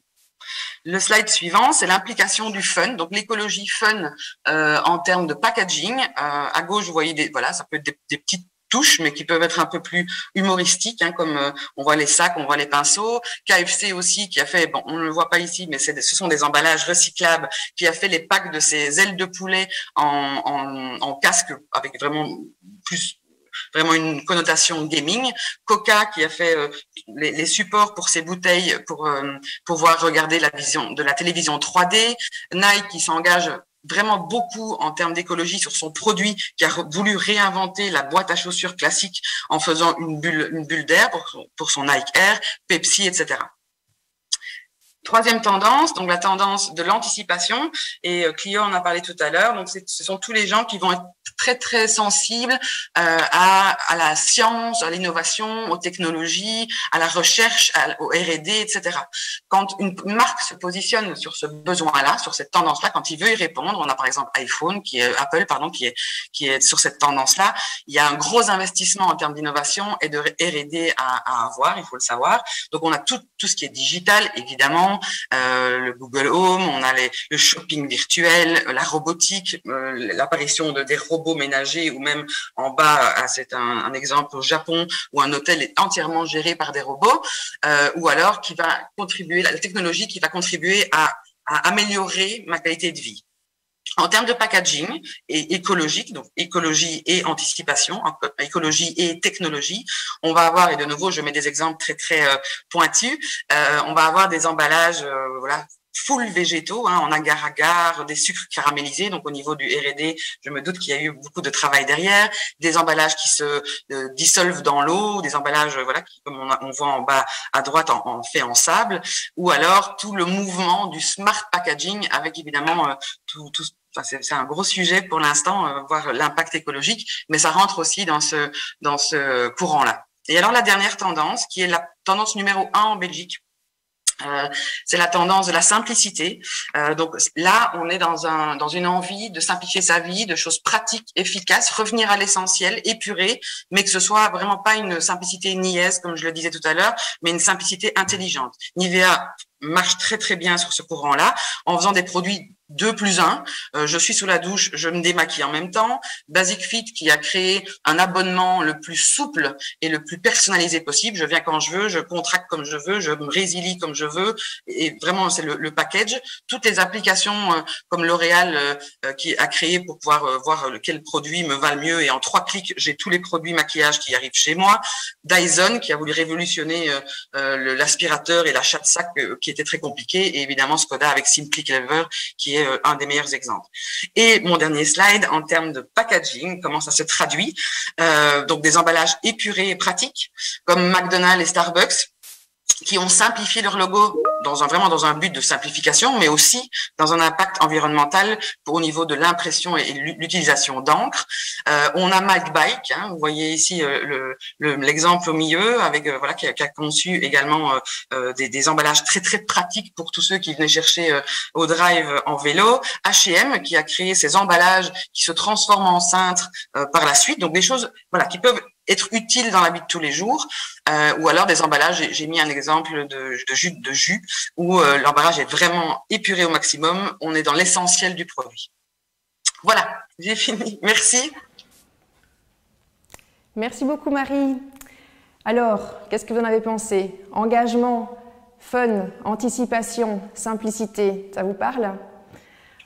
[SPEAKER 5] Le slide suivant, c'est l'implication du fun, donc l'écologie fun en termes de packaging. À gauche, vous voyez voilà, ça peut être des petites touches, mais qui peuvent être un peu plus humoristiques, hein, comme on voit les sacs, on voit les pinceaux. KFC aussi, qui a fait, bon, on ne le voit pas ici, mais ce sont des emballages recyclables, qui a fait les packs de ses ailes de poulet en casque, avec vraiment une connotation gaming. Coca qui a fait les supports pour ses bouteilles pour pouvoir regarder de la télévision 3D. Nike qui s'engage vraiment beaucoup en termes d'écologie sur son produit, qui a voulu réinventer la boîte à chaussures classique en faisant une bulle d'air pour son Nike Air, Pepsi, etc. Troisième tendance, donc la tendance de l'anticipation, et Clio en a parlé tout à l'heure. Donc ce sont tous les gens qui vont être très très sensibles à la science, à l'innovation, aux technologies, à la recherche, au R&D, etc. Quand une marque se positionne sur ce besoin-là, sur cette tendance-là, quand il veut y répondre, on a par exemple Apple, qui est sur cette tendance-là. Il y a un gros investissement en termes d'innovation et de R&D à avoir, il faut le savoir. Donc on a tout ce qui est digital, évidemment. Le Google Home, on a le shopping virtuel, la robotique, l'apparition des robots ménagers, ou même en bas, c'est un exemple au Japon où un hôtel est entièrement géré par des robots, ou alors qui va contribuer, la technologie qui va contribuer à améliorer ma qualité de vie. En termes de packaging et écologique, donc écologie et anticipation, écologie et technologie, on va avoir, et de nouveau je mets des exemples très très pointus, on va avoir des emballages voilà, full végétaux, hein, en agar-agar, des sucres caramélisés. Donc au niveau du R&D, je me doute qu'il y a eu beaucoup de travail derrière, des emballages qui se dissolvent dans l'eau, des emballages voilà, qui, comme on voit en bas à droite, fait en sable, ou alors tout le mouvement du smart packaging avec évidemment enfin, c'est un gros sujet pour l'instant, voir l'impact écologique, mais ça rentre aussi dans ce courant-là. Et alors la dernière tendance, qui est la tendance numéro 1 en Belgique, c'est la tendance de la simplicité. Donc là, on est dans une envie de simplifier sa vie, de choses pratiques, efficaces, revenir à l'essentiel, épuré, mais que ce soit vraiment pas une simplicité niaise, comme je le disais tout à l'heure, mais une simplicité intelligente. Nivea marche très très bien sur ce courant-là, en faisant des produits 2+1. Je suis sous la douche, je me démaquille en même temps. Basic Fit qui a créé un abonnement le plus souple et le plus personnalisé possible. Je viens quand je veux, je contracte comme je veux, je me résilie comme je veux. Et vraiment, c'est le package. Toutes les applications comme L'Oréal qui a créé pour pouvoir voir quel produit me va le mieux. Et en 3 clics, j'ai tous les produits maquillage qui arrivent chez moi. Dyson qui a voulu révolutionner l'aspirateur et l'achat de sac qui était très compliqué. Et évidemment, Skoda avec Simply Clever qui est un des meilleurs exemples. Et mon dernier slide, en termes de packaging, comment ça se traduit. Donc des emballages épurés et pratiques, comme McDonald's et Starbucks, qui ont simplifié leur logo vraiment dans un but de simplification, mais aussi dans un impact environnemental au niveau de l'impression et l'utilisation d'encre. On a Mike Bike, hein, vous voyez ici l'exemple au milieu, avec voilà, qui a conçu également des emballages très très pratiques pour tous ceux qui venaient chercher au drive en vélo. H&M qui a créé ces emballages qui se transforment en cintres par la suite, donc des choses voilà qui peuvent être utiles dans la vie de tous les jours, ou alors des emballages. J'ai mis un exemple de jus où l'emballage est vraiment épuré au maximum. On est dans l'essentiel du produit. Voilà, j'ai fini. Merci.
[SPEAKER 1] Merci beaucoup Marie. Alors, qu'est-ce que vous en avez pensé? Engagement, fun, anticipation, simplicité, ça vous parle?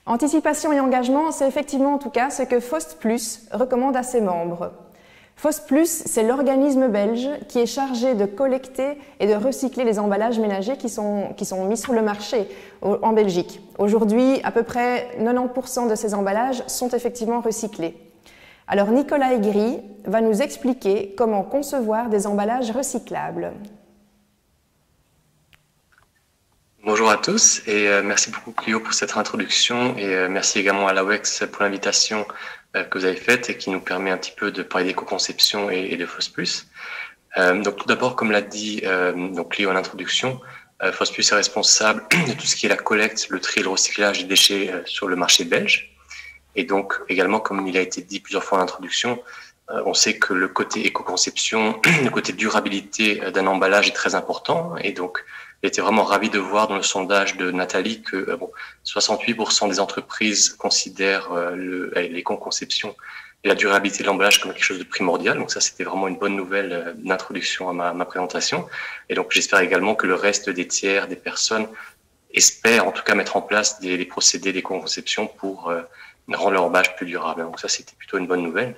[SPEAKER 1] Anticipation et engagement, c'est effectivement en tout cas ce que FOST+ recommande à ses membres. FOST+, c'est l'organisme belge qui est chargé de collecter et de recycler les emballages ménagers qui sont mis sur le marché en Belgique. Aujourd'hui, à peu près 90% de ces emballages sont effectivement recyclés. Alors Nicolas Aigri va nous expliquer comment concevoir des emballages recyclables.
[SPEAKER 6] Bonjour à tous et merci beaucoup Clio pour cette introduction et merci également à l'AWEX pour l'invitation que vous avez faite et qui nous permet un petit peu de parler d'éco-conception et de FOST+. Donc tout d'abord, comme l'a dit donc Clio en introduction, FOST+ est responsable de tout ce qui est la collecte, le tri et le recyclage des déchets sur le marché belge. Et donc également, comme il a été dit plusieurs fois en introduction, on sait que le côté éco-conception, le côté durabilité d'un emballage est très important. Et donc, j'ai été vraiment ravi de voir dans le sondage de Nathalie que 68% des entreprises considèrent l'éco-conception et la durabilité de l'emballage comme quelque chose de primordial. Donc ça, c'était vraiment une bonne nouvelle d'introduction à ma présentation. Et donc, j'espère également que le reste des tiers, des personnes, espèrent en tout cas mettre en place des procédés d'éco-conception pour rendre leur emballage plus durable. Donc ça, c'était plutôt une bonne nouvelle.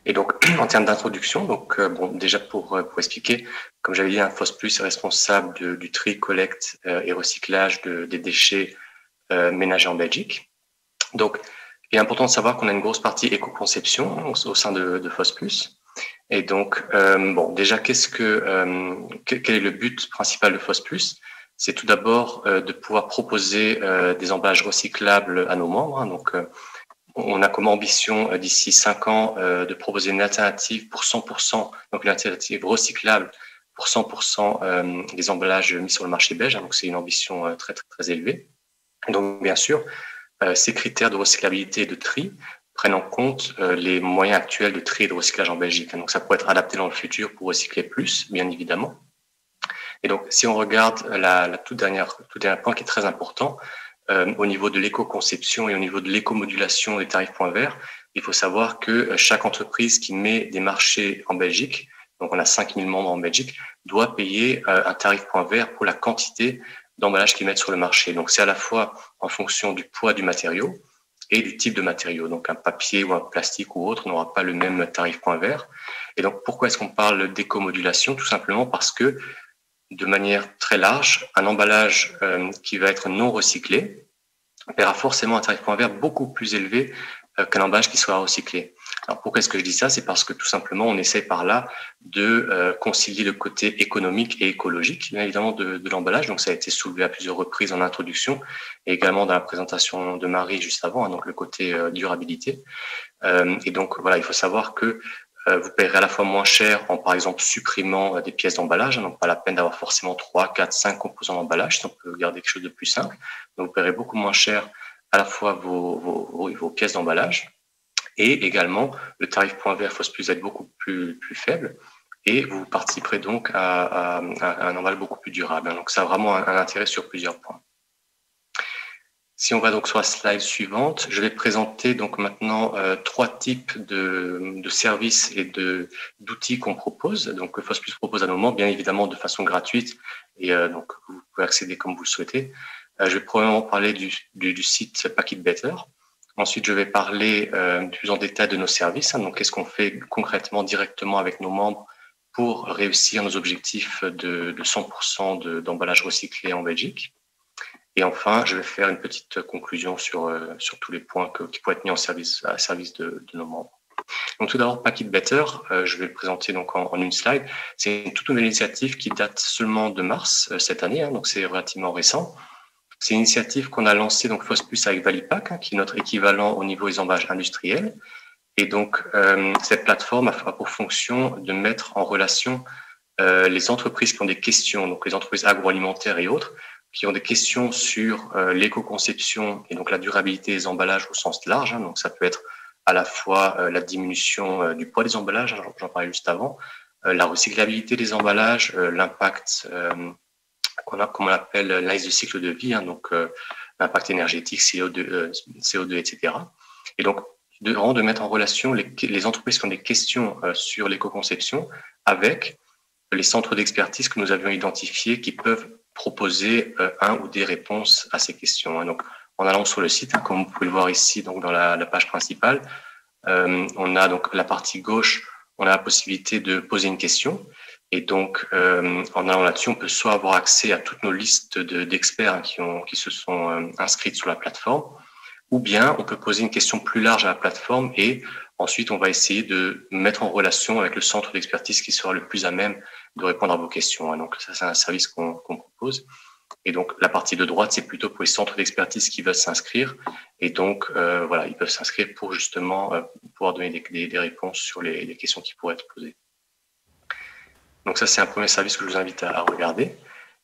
[SPEAKER 6] Et donc, en termes d'introduction, donc déjà pour expliquer, comme j'avais dit, FOST+ est responsable du tri, collecte et recyclage des déchets ménagers en Belgique. Donc, il est important de savoir qu'on a une grosse partie éco-conception au sein de FOST+. Et donc, déjà, quel est le but principal de FOST+? C'est tout d'abord de pouvoir proposer des emballages recyclables à nos membres. Donc, on a comme ambition d'ici 5 ans de proposer une alternative pour 100%, donc une alternative recyclable pour 100% des emballages mis sur le marché belge. Donc c'est une ambition très très très élevée. Donc bien sûr, ces critères de recyclabilité et de tri prennent en compte les moyens actuels de tri et de recyclage en Belgique. Donc ça pourrait être adapté dans le futur pour recycler plus, bien évidemment. Et donc si on regarde la tout dernier point qui est très important, au niveau de l'éco-conception et au niveau de l'éco-modulation des tarifs points verts, il faut savoir que chaque entreprise qui met des marchés en Belgique, donc on a 5000 membres en Belgique, doit payer un tarif point vert pour la quantité d'emballages qu'ils mettent sur le marché. Donc c'est à la fois en fonction du poids du matériau et du type de matériau. Donc un papier ou un plastique ou autre n'aura pas le même tarif point vert. Et donc pourquoi est-ce qu'on parle d'éco-modulation? Tout simplement parce que de manière très large, un emballage qui va être non recyclé paiera forcément un tarif point vert beaucoup plus élevé qu'un emballage qui sera recyclé. Alors pourquoi est-ce que je dis ça? C'est parce que tout simplement on essaie par là de concilier le côté économique et écologique, bien évidemment, de l'emballage. Donc ça a été soulevé à plusieurs reprises en introduction et également dans la présentation de Marie juste avant, donc le côté durabilité. Et donc voilà, il faut savoir que vous paierez à la fois moins cher en, par exemple, supprimant des pièces d'emballage. Donc, pas la peine d'avoir forcément 3, 4, 5 composants d'emballage si on peut garder quelque chose de plus simple. Donc, vous paierez beaucoup moins cher à la fois vos pièces d'emballage et également le tarif point vert FOST+ être beaucoup plus faible et vous participerez donc à un emballage beaucoup plus durable. Donc, ça a vraiment un intérêt sur plusieurs points. Si on va donc sur la slide suivante, je vais présenter donc maintenant 3 types de services et d'outils qu'on propose. Donc FOST+ propose à nos membres, bien évidemment de façon gratuite, et donc vous pouvez accéder comme vous le souhaitez. Je vais probablement parler du site Pack It Better. Ensuite, je vais parler plus en détail de nos services. Donc qu'est-ce qu'on fait concrètement directement avec nos membres pour réussir nos objectifs de 100% d'emballage recyclé en Belgique. Et enfin, je vais faire une petite conclusion sur tous les points qui pourraient être mis à service de nos membres. Donc tout d'abord, Pack It Better, je vais le présenter donc en une slide. C'est une toute nouvelle initiative qui date seulement de mars cette année, donc c'est relativement récent. C'est une initiative qu'on a lancée donc FOSPlus avec Valipack, qui est notre équivalent au niveau des emballages industriels. Et donc cette plateforme a pour fonction de mettre en relation les entreprises qui ont des questions, donc les entreprises agroalimentaires et autres, qui ont des questions sur l'éco-conception et donc la durabilité des emballages au sens large. Donc ça peut être à la fois la diminution du poids des emballages, j'en parlais juste avant, la recyclabilité des emballages, l'impact comme on appelle l'analyse de cycle de vie, donc l'impact énergétique, CO2, etc. Et donc, de mettre en relation les entreprises qui ont des questions sur l'éco-conception avec les centres d'expertise que nous avions identifiés qui peuvent proposer un ou des réponses à ces questions. Donc, en allant sur le site, comme vous pouvez le voir ici, donc dans la page principale, on a donc la partie gauche, on a la possibilité de poser une question. Et donc, en allant là-dessus, on peut soit avoir accès à toutes nos listes d'experts qui se sont inscrits sur la plateforme, ou bien on peut poser une question plus large à la plateforme et ensuite on va essayer de mettre en relation avec le centre d'expertise qui sera le plus à même de répondre à vos questions. Donc ça, c'est un service qu'on propose. Et donc, la partie de droite, c'est plutôt pour les centres d'expertise qui veulent s'inscrire. Et donc, voilà, ils peuvent s'inscrire pour justement pouvoir donner des réponses sur les questions qui pourraient être posées. Donc ça, c'est un premier service que je vous invite à regarder.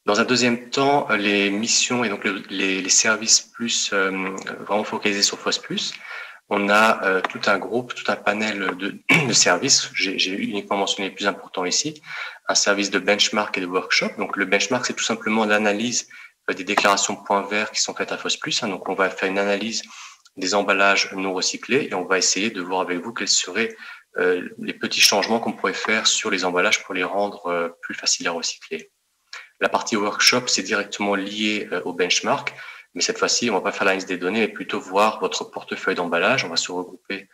[SPEAKER 6] Dans un deuxième temps, les missions et donc les services plus vraiment focalisés sur FOSPlus. On a tout un groupe, tout un panel de services. J'ai uniquement mentionné les plus importants ici. Un service de benchmark et de workshop. Donc le benchmark, c'est tout simplement l'analyse des déclarations points verts qui sont faites à FOSPlus. Donc on va faire une analyse des emballages non recyclés et on va essayer de voir avec vous quels seraient les petits changements qu'on pourrait faire sur les emballages pour les rendre plus faciles à recycler. La partie workshop, c'est directement lié au benchmark. Mais cette fois-ci, on ne va pas faire l'analyse des données, mais plutôt voir votre portefeuille d'emballage. On va se regrouper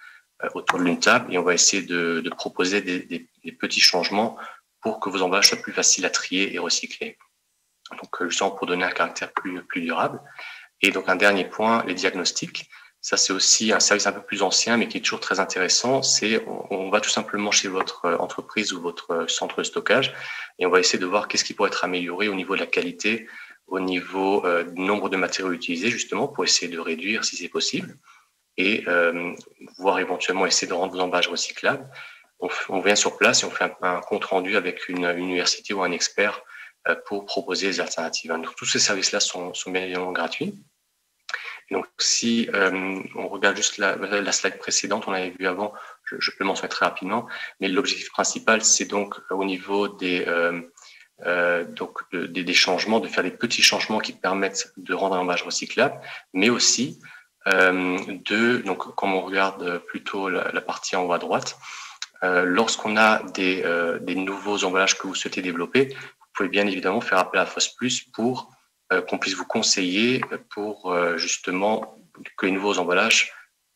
[SPEAKER 6] autour d'une table et on va essayer de proposer des petits changements pour que vos emballages soient plus faciles à trier et recycler. Donc, justement, pour donner un caractère plus durable. Et donc, un dernier point, les diagnostics. Ça, c'est aussi un service un peu plus ancien, mais qui est toujours très intéressant. C'est on va tout simplement chez votre entreprise ou votre centre de stockage et on va essayer de voir qu'est-ce qui pourrait être amélioré au niveau de la qualité, au niveau du nombre de matériaux utilisés, justement, pour essayer de réduire si c'est possible, et voire éventuellement essayer de rendre vos emballages recyclables. On vient sur place et on fait un compte-rendu avec une université ou un expert pour proposer des alternatives. Donc, tous ces services-là sont bien évidemment gratuits. Et donc, si on regarde juste la slide précédente, on l'avait vu avant, je peux le mentionner très rapidement, mais l'objectif principal, c'est donc au niveau des changements, de faire des petits changements qui permettent de rendre un emballage recyclable, mais aussi donc comme on regarde plutôt la partie en haut à droite, lorsqu'on a des nouveaux emballages que vous souhaitez développer, vous pouvez bien évidemment faire appel à FOSPlus pour qu'on puisse vous conseiller pour justement que les nouveaux emballages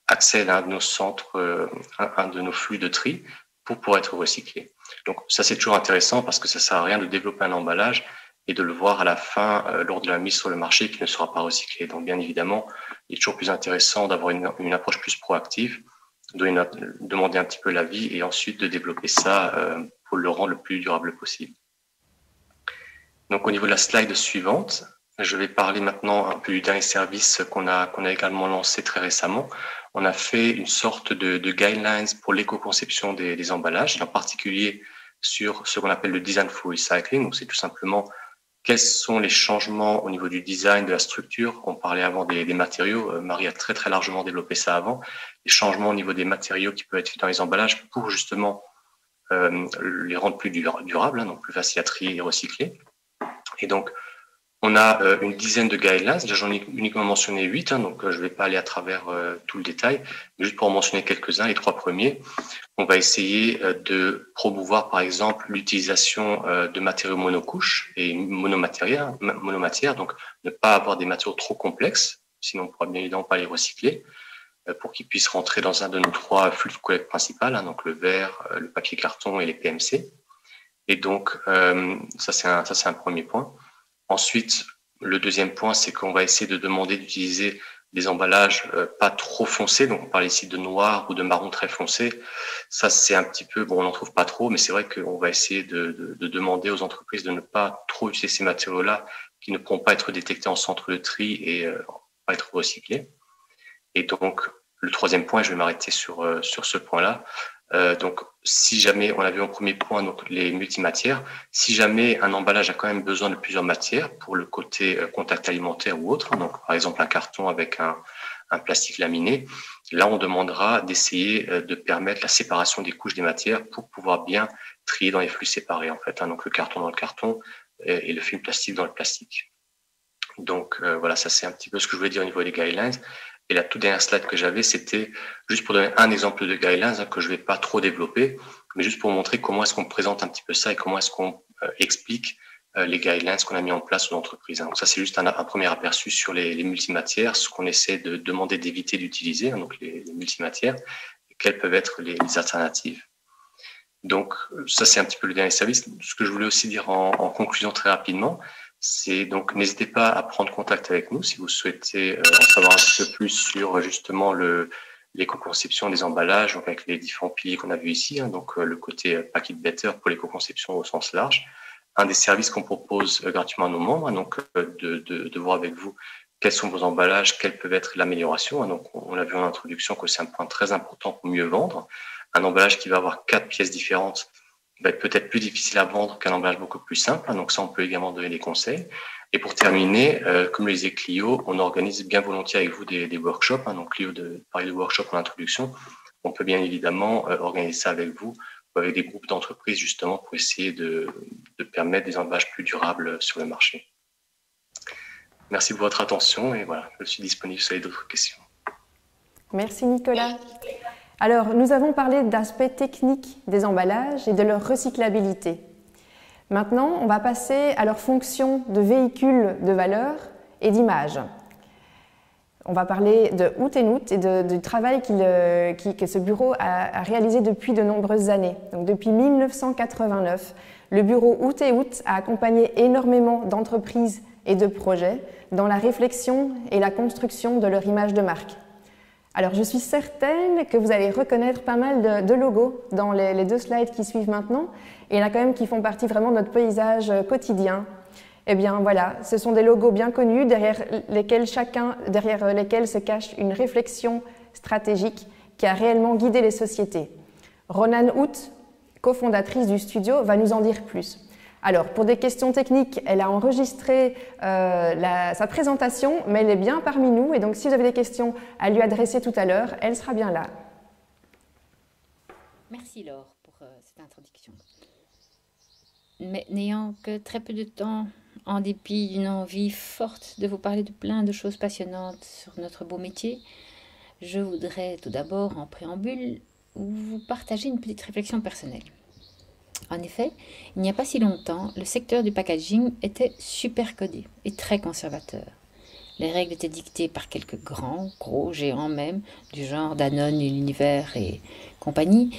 [SPEAKER 6] accèdent à un de nos centres, un de nos flux de tri pour pouvoir être recyclés. Donc ça, c'est toujours intéressant parce que ça sert à rien de développer un emballage et de le voir à la fin lors de la mise sur le marché qui ne sera pas recyclé. Donc bien évidemment, il est toujours plus intéressant d'avoir une approche plus proactive, demander un petit peu l'avis et ensuite de développer ça pour le rendre le plus durable possible. Donc au niveau de la slide suivante, je vais parler maintenant un peu du dernier service qu'on a également lancé très récemment. On a fait une sorte de guidelines pour l'éco-conception des emballages, en particulier sur ce qu'on appelle le design for recycling. Donc, c'est tout simplement quels sont les changements au niveau du design, de la structure. On parlait avant des matériaux. Marie a très, très largement développé ça avant. Les changements au niveau des matériaux qui peuvent être faits dans les emballages pour justement les rendre plus durables, donc plus faciles à trier et recycler. Et donc, on a une dizaine de guidelines. J'en ai uniquement mentionné 8, donc je ne vais pas aller à travers tout le détail, mais juste pour en mentionner quelques-uns, les 3 premiers. On va essayer de promouvoir, par exemple, l'utilisation de matériaux monocouches et monomatières, donc ne pas avoir des matériaux trop complexes, sinon on ne pourra bien évidemment pas les recycler, pour qu'ils puissent rentrer dans un de nos 3 flux de collecte principaux, donc le verre, le papier carton et les PMC. Et donc, ça c'est un premier point. Ensuite, le deuxième point, c'est qu'on va essayer de demander d'utiliser des emballages pas trop foncés, donc on parle ici de noir ou de marron très foncé. Ça, c'est un petit peu, bon, on n'en trouve pas trop, mais c'est vrai qu'on va essayer de demander aux entreprises de ne pas trop utiliser ces matériaux-là qui ne pourront pas être détectés en centre de tri et pas être recyclés. Et donc, le troisième point, je vais m'arrêter sur ce point-là. Donc, si jamais, on a vu en premier point donc les multimatières, si jamais un emballage a quand même besoin de plusieurs matières pour le côté contact alimentaire ou autre, donc par exemple un carton avec un plastique laminé, là on demandera d'essayer de permettre la séparation des couches des matières pour pouvoir bien trier dans les flux séparés en fait, donc le carton dans le carton et le film plastique dans le plastique. Donc voilà, ça c'est un petit peu ce que je voulais dire au niveau des guidelines. Et la toute dernière slide que j'avais, c'était juste pour donner un exemple de guidelines que je vais pas trop développer, mais juste pour montrer comment est-ce qu'on présente un petit peu ça et comment est-ce qu'on explique les guidelines qu'on a mis en place aux entreprises. Donc ça, c'est juste un premier aperçu sur les multimatières, ce qu'on essaie de demander d'éviter d'utiliser, donc les multimatières, et quelles peuvent être les alternatives. Donc ça, c'est un petit peu le dernier service. Ce que je voulais aussi dire en conclusion très rapidement, c'est donc n'hésitez pas à prendre contact avec nous si vous souhaitez en savoir un petit peu plus sur justement l'éco-conception des emballages, donc avec les différents piliers qu'on a vus ici, donc le côté Pack It Better pour l'éco-conception au sens large. Un des services qu'on propose gratuitement à nos membres, donc de voir avec vous quels sont vos emballages, quelle peut être l'amélioration. Donc on l'a vu en introduction que c'est un point très important pour mieux vendre. Un emballage qui va avoir 4 pièces différentes va être peut-être plus difficile à vendre qu'un emballage beaucoup plus simple. Donc ça, on peut également donner des conseils. Et pour terminer, comme le disait Clio, on organise bien volontiers avec vous des workshops. Donc Clio parlait de workshops en introduction. On peut bien évidemment organiser ça avec vous ou avec des groupes d'entreprises justement pour essayer de permettre des emballages plus durables sur le marché. Merci pour votre attention et voilà, je suis disponible si vous avez d'autres questions.
[SPEAKER 1] Merci Nicolas. Alors, nous avons parlé d'aspects techniques des emballages et de leur recyclabilité. Maintenant, on va passer à leur fonction de véhicule de valeur et d'image. On va parler de Out&Out et du travail que ce bureau a réalisé depuis de nombreuses années. Donc, depuis 1989, le bureau Out&Out a accompagné énormément d'entreprises et de projets dans la réflexion et la construction de leur image de marque. Alors, je suis certaine que vous allez reconnaître pas mal de logos dans les 2 slides qui suivent maintenant. Et il y en a quand même qui font partie vraiment de notre paysage quotidien. Eh bien, voilà, ce sont des logos bien connus derrière lesquels se cache une réflexion stratégique qui a réellement guidé les sociétés. Ronan Out, cofondatrice du studio, va nous en dire plus. Alors, pour des questions techniques, elle a enregistré sa présentation, mais elle est bien parmi nous. Et donc, si vous avez des questions à lui adresser tout à l'heure, elle sera bien là.
[SPEAKER 7] Merci Laure pour cette introduction. Mais n'ayant que très peu de temps, en dépit d'une envie forte de vous parler de plein de choses passionnantes sur notre beau métier, je voudrais tout d'abord, en préambule, vous partager une petite réflexion personnelle. En effet, il n'y a pas si longtemps, le secteur du packaging était super codé et très conservateur. Les règles étaient dictées par quelques gros géants même, du genre Danone, l'Univers et compagnie.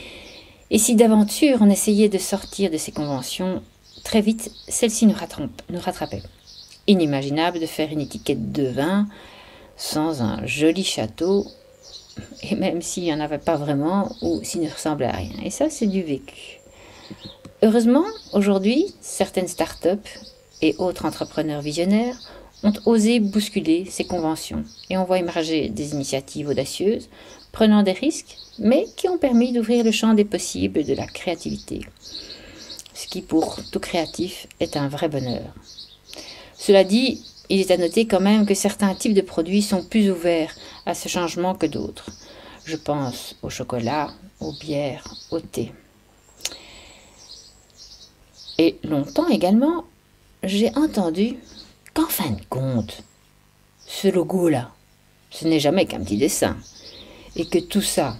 [SPEAKER 7] Et si d'aventure on essayait de sortir de ces conventions, très vite, celles-ci nous rattrapaient. Inimaginable de faire une étiquette de vin sans un joli château, et même s'il n'y en avait pas vraiment ou s'il ne ressemblait à rien. Et ça, c'est du vécu. Heureusement, aujourd'hui, certaines startups et autres entrepreneurs visionnaires ont osé bousculer ces conventions et on voit émerger des initiatives audacieuses, prenant des risques, mais qui ont permis d'ouvrir le champ des possibles et de la créativité. Ce qui, pour tout créatif, est un vrai bonheur. Cela dit, il est à noter quand même que certains types de produits sont plus ouverts à ce changement que d'autres. Je pense au chocolat, aux bières, au thé. Et longtemps également, j'ai entendu qu'en fin de compte, ce logo-là, ce n'est jamais qu'un petit dessin. Et que tout ça,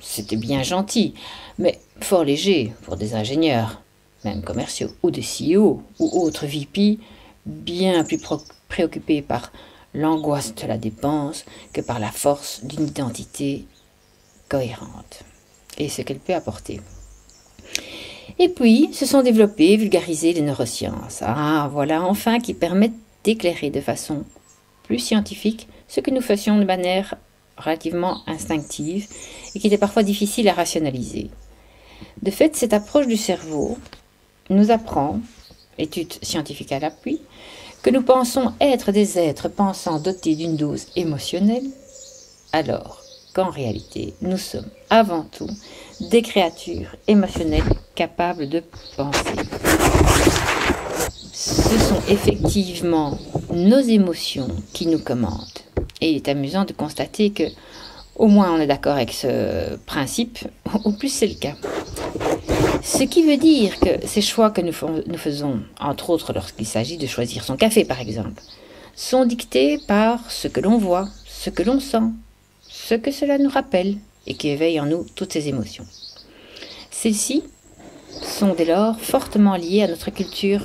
[SPEAKER 7] c'était bien gentil, mais fort léger pour des ingénieurs, même commerciaux, ou des CEO, ou autres VP, bien plus préoccupés par l'angoisse de la dépense que par la force d'une identité cohérente et ce qu'elle peut apporter. Et puis, se sont développées, vulgarisées les neurosciences. Ah, voilà enfin qui permettent d'éclairer de façon plus scientifique ce que nous fassions de manière relativement instinctive et qui était parfois difficile à rationaliser. De fait, cette approche du cerveau nous apprend, études scientifiques à l'appui, que nous pensons être des êtres pensants dotés d'une dose émotionnelle, alors qu'en réalité, nous sommes avant tout des créatures émotionnelles capables de penser. Ce sont effectivement nos émotions qui nous commandent. Et il est amusant de constater que, au moins on est d'accord avec ce principe, au plus c'est le cas. Ce qui veut dire que ces choix que nous faisons, entre autres lorsqu'il s'agit de choisir son café par exemple, sont dictés par ce que l'on voit, ce que l'on sent, ce que cela nous rappelle et qui éveille en nous toutes ces émotions. Celles-ci sont dès lors fortement liées à notre culture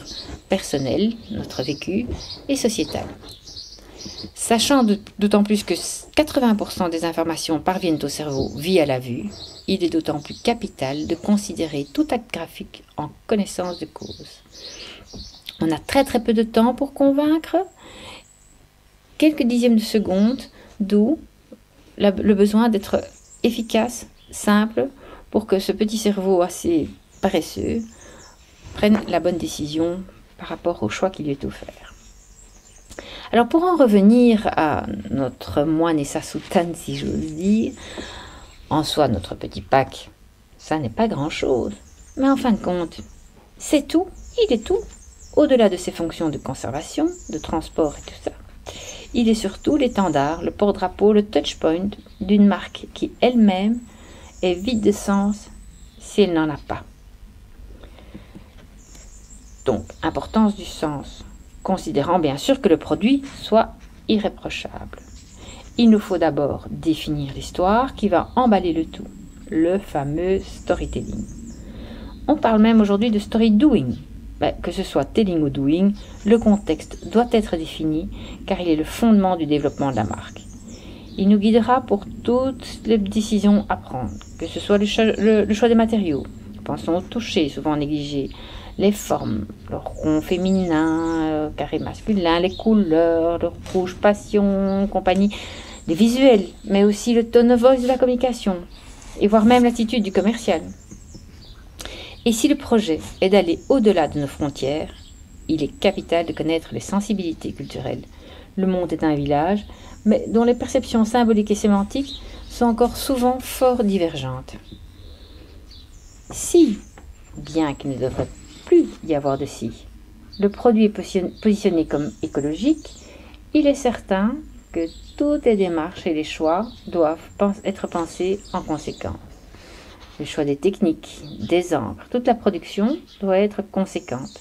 [SPEAKER 7] personnelle, notre vécu et sociétal. Sachant d'autant plus que 80% des informations parviennent au cerveau via la vue, il est d'autant plus capital de considérer tout acte graphique en connaissance de cause. On a très peu de temps pour convaincre, quelques dixièmes de seconde, d'où le besoin d'être efficace, simple, pour que ce petit cerveau assez paresseux prenne la bonne décision par rapport au choix qui lui est offert. Alors pour en revenir à notre moine et sa soutane, si j'ose dire, en soi notre petit pack, ça n'est pas grand-chose, mais en fin de compte, c'est tout, il est tout. Au-delà de ses fonctions de conservation, de transport et tout ça, il est surtout l'étendard, le porte-drapeau, le touchpoint d'une marque qui elle-même est vide de sens si elle n'en a pas. Donc, importance du sens, considérant bien sûr que le produit soit irréprochable. Il nous faut d'abord définir l'histoire qui va emballer le tout, le fameux storytelling. On parle même aujourd'hui de story doing. Que ce soit telling ou doing, le contexte doit être défini car il est le fondement du développement de la marque. Il nous guidera pour toutes les décisions à prendre, que ce soit le choix des matériaux. Pensons au toucher, souvent négligé, les formes, le rond féminin, le carré masculin, les couleurs, le rouge passion, compagnie, les visuels, mais aussi le tone of voice de la communication, et voire même l'attitude du commercial. Et si le projet est d'aller au-delà de nos frontières, il est capital de connaître les sensibilités culturelles. Le monde est un village, mais dont les perceptions symboliques et sémantiques sont encore souvent fort divergentes. Si, bien qu'il ne devrait plus y avoir de si, le produit est positionné comme écologique, il est certain que toutes les démarches et les choix doivent être pensés en conséquence. Le choix des techniques, des encres, toute la production doit être conséquente.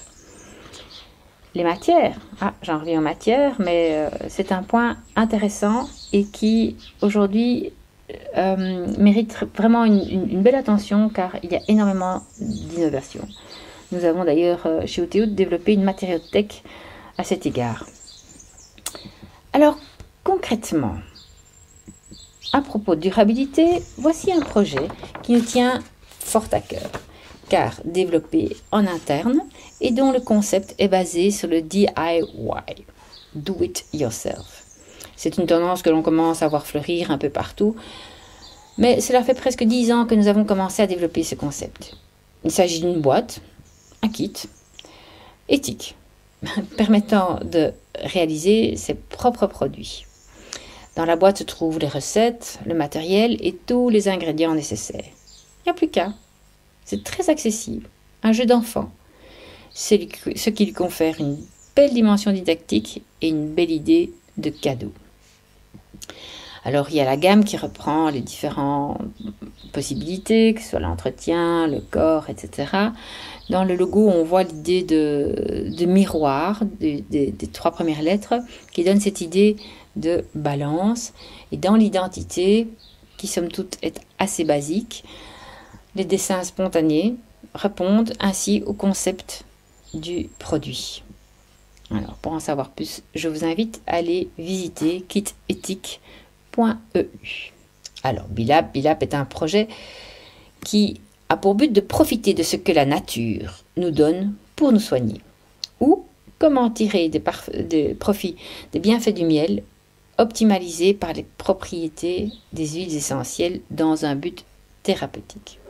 [SPEAKER 7] Les matières, j'en reviens aux matières, mais c'est un point intéressant et qui aujourd'hui mérite vraiment une belle attention car il y a énormément d'innovation. Nous avons d'ailleurs chez OTO développé une matériothèque à cet égard. Alors concrètement, à propos de durabilité, voici un projet qui nous tient fort à cœur, car développé en interne et dont le concept est basé sur le DIY, Do It Yourself. C'est une tendance que l'on commence à voir fleurir un peu partout, mais cela fait presque 10 ans que nous avons commencé à développer ce concept. Il s'agit d'une boîte, un kit, éthique, permettant de réaliser ses propres produits. Dans la boîte se trouvent les recettes, le matériel et tous les ingrédients nécessaires. Il n'y a plus qu'à. C'est très accessible, un jeu d'enfant. C'est ce qui lui confère une belle dimension didactique et une belle idée de cadeau. Alors il y a la gamme qui reprend les différentes possibilités, que ce soit l'entretien, le corps, etc. Dans le logo, on voit l'idée de miroir, des 3 premières lettres, qui donne cette idée de balance. Et dans l'identité, qui somme toute est assez basique, les dessins spontanés répondent ainsi au concept du produit. Alors pour en savoir plus, je vous invite à aller visiter kitethique.eu. Alors Bilab est un projet qui a pour but de profiter de ce que la nature nous donne pour nous soigner, ou comment tirer des profits des bienfaits du miel, optimalisés par les propriétés des huiles essentielles dans un but thérapeutique.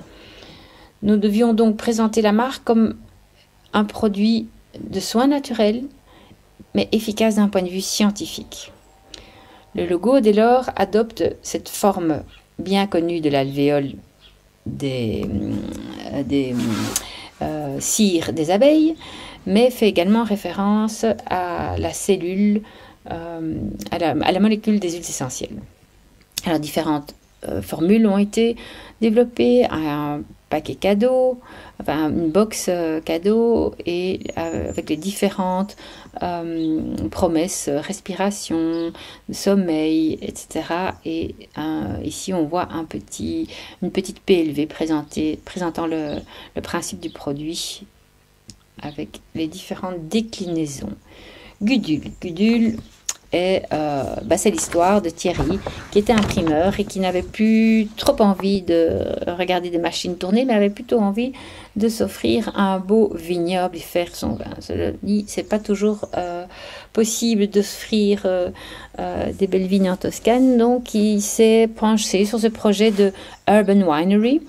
[SPEAKER 7] Nous devions donc présenter la marque comme un produit de soins naturels, mais efficace d'un point de vue scientifique. Le logo, dès lors, adopte cette forme bien connue de l'alvéole des cires des abeilles, mais fait également référence à la cellule, à la molécule des huiles essentielles. Alors, différentes formules ont été développées, un paquet cadeau, enfin une box cadeau, et avec les différentes promesses, respiration, sommeil, etc. Et ici, on voit une petite PLV présentant le principe du produit avec les différentes déclinaisons. Gudule. Gudule c'est l'histoire de Thierry, qui était imprimeur et qui n'avait plus trop envie de regarder des machines tourner, mais avait plutôt envie de s'offrir un beau vignoble et faire son vin. Cela dit, c'est pas toujours possible d'offrir des belles vignes en Toscane, donc il s'est penché sur ce projet de Urban Winery,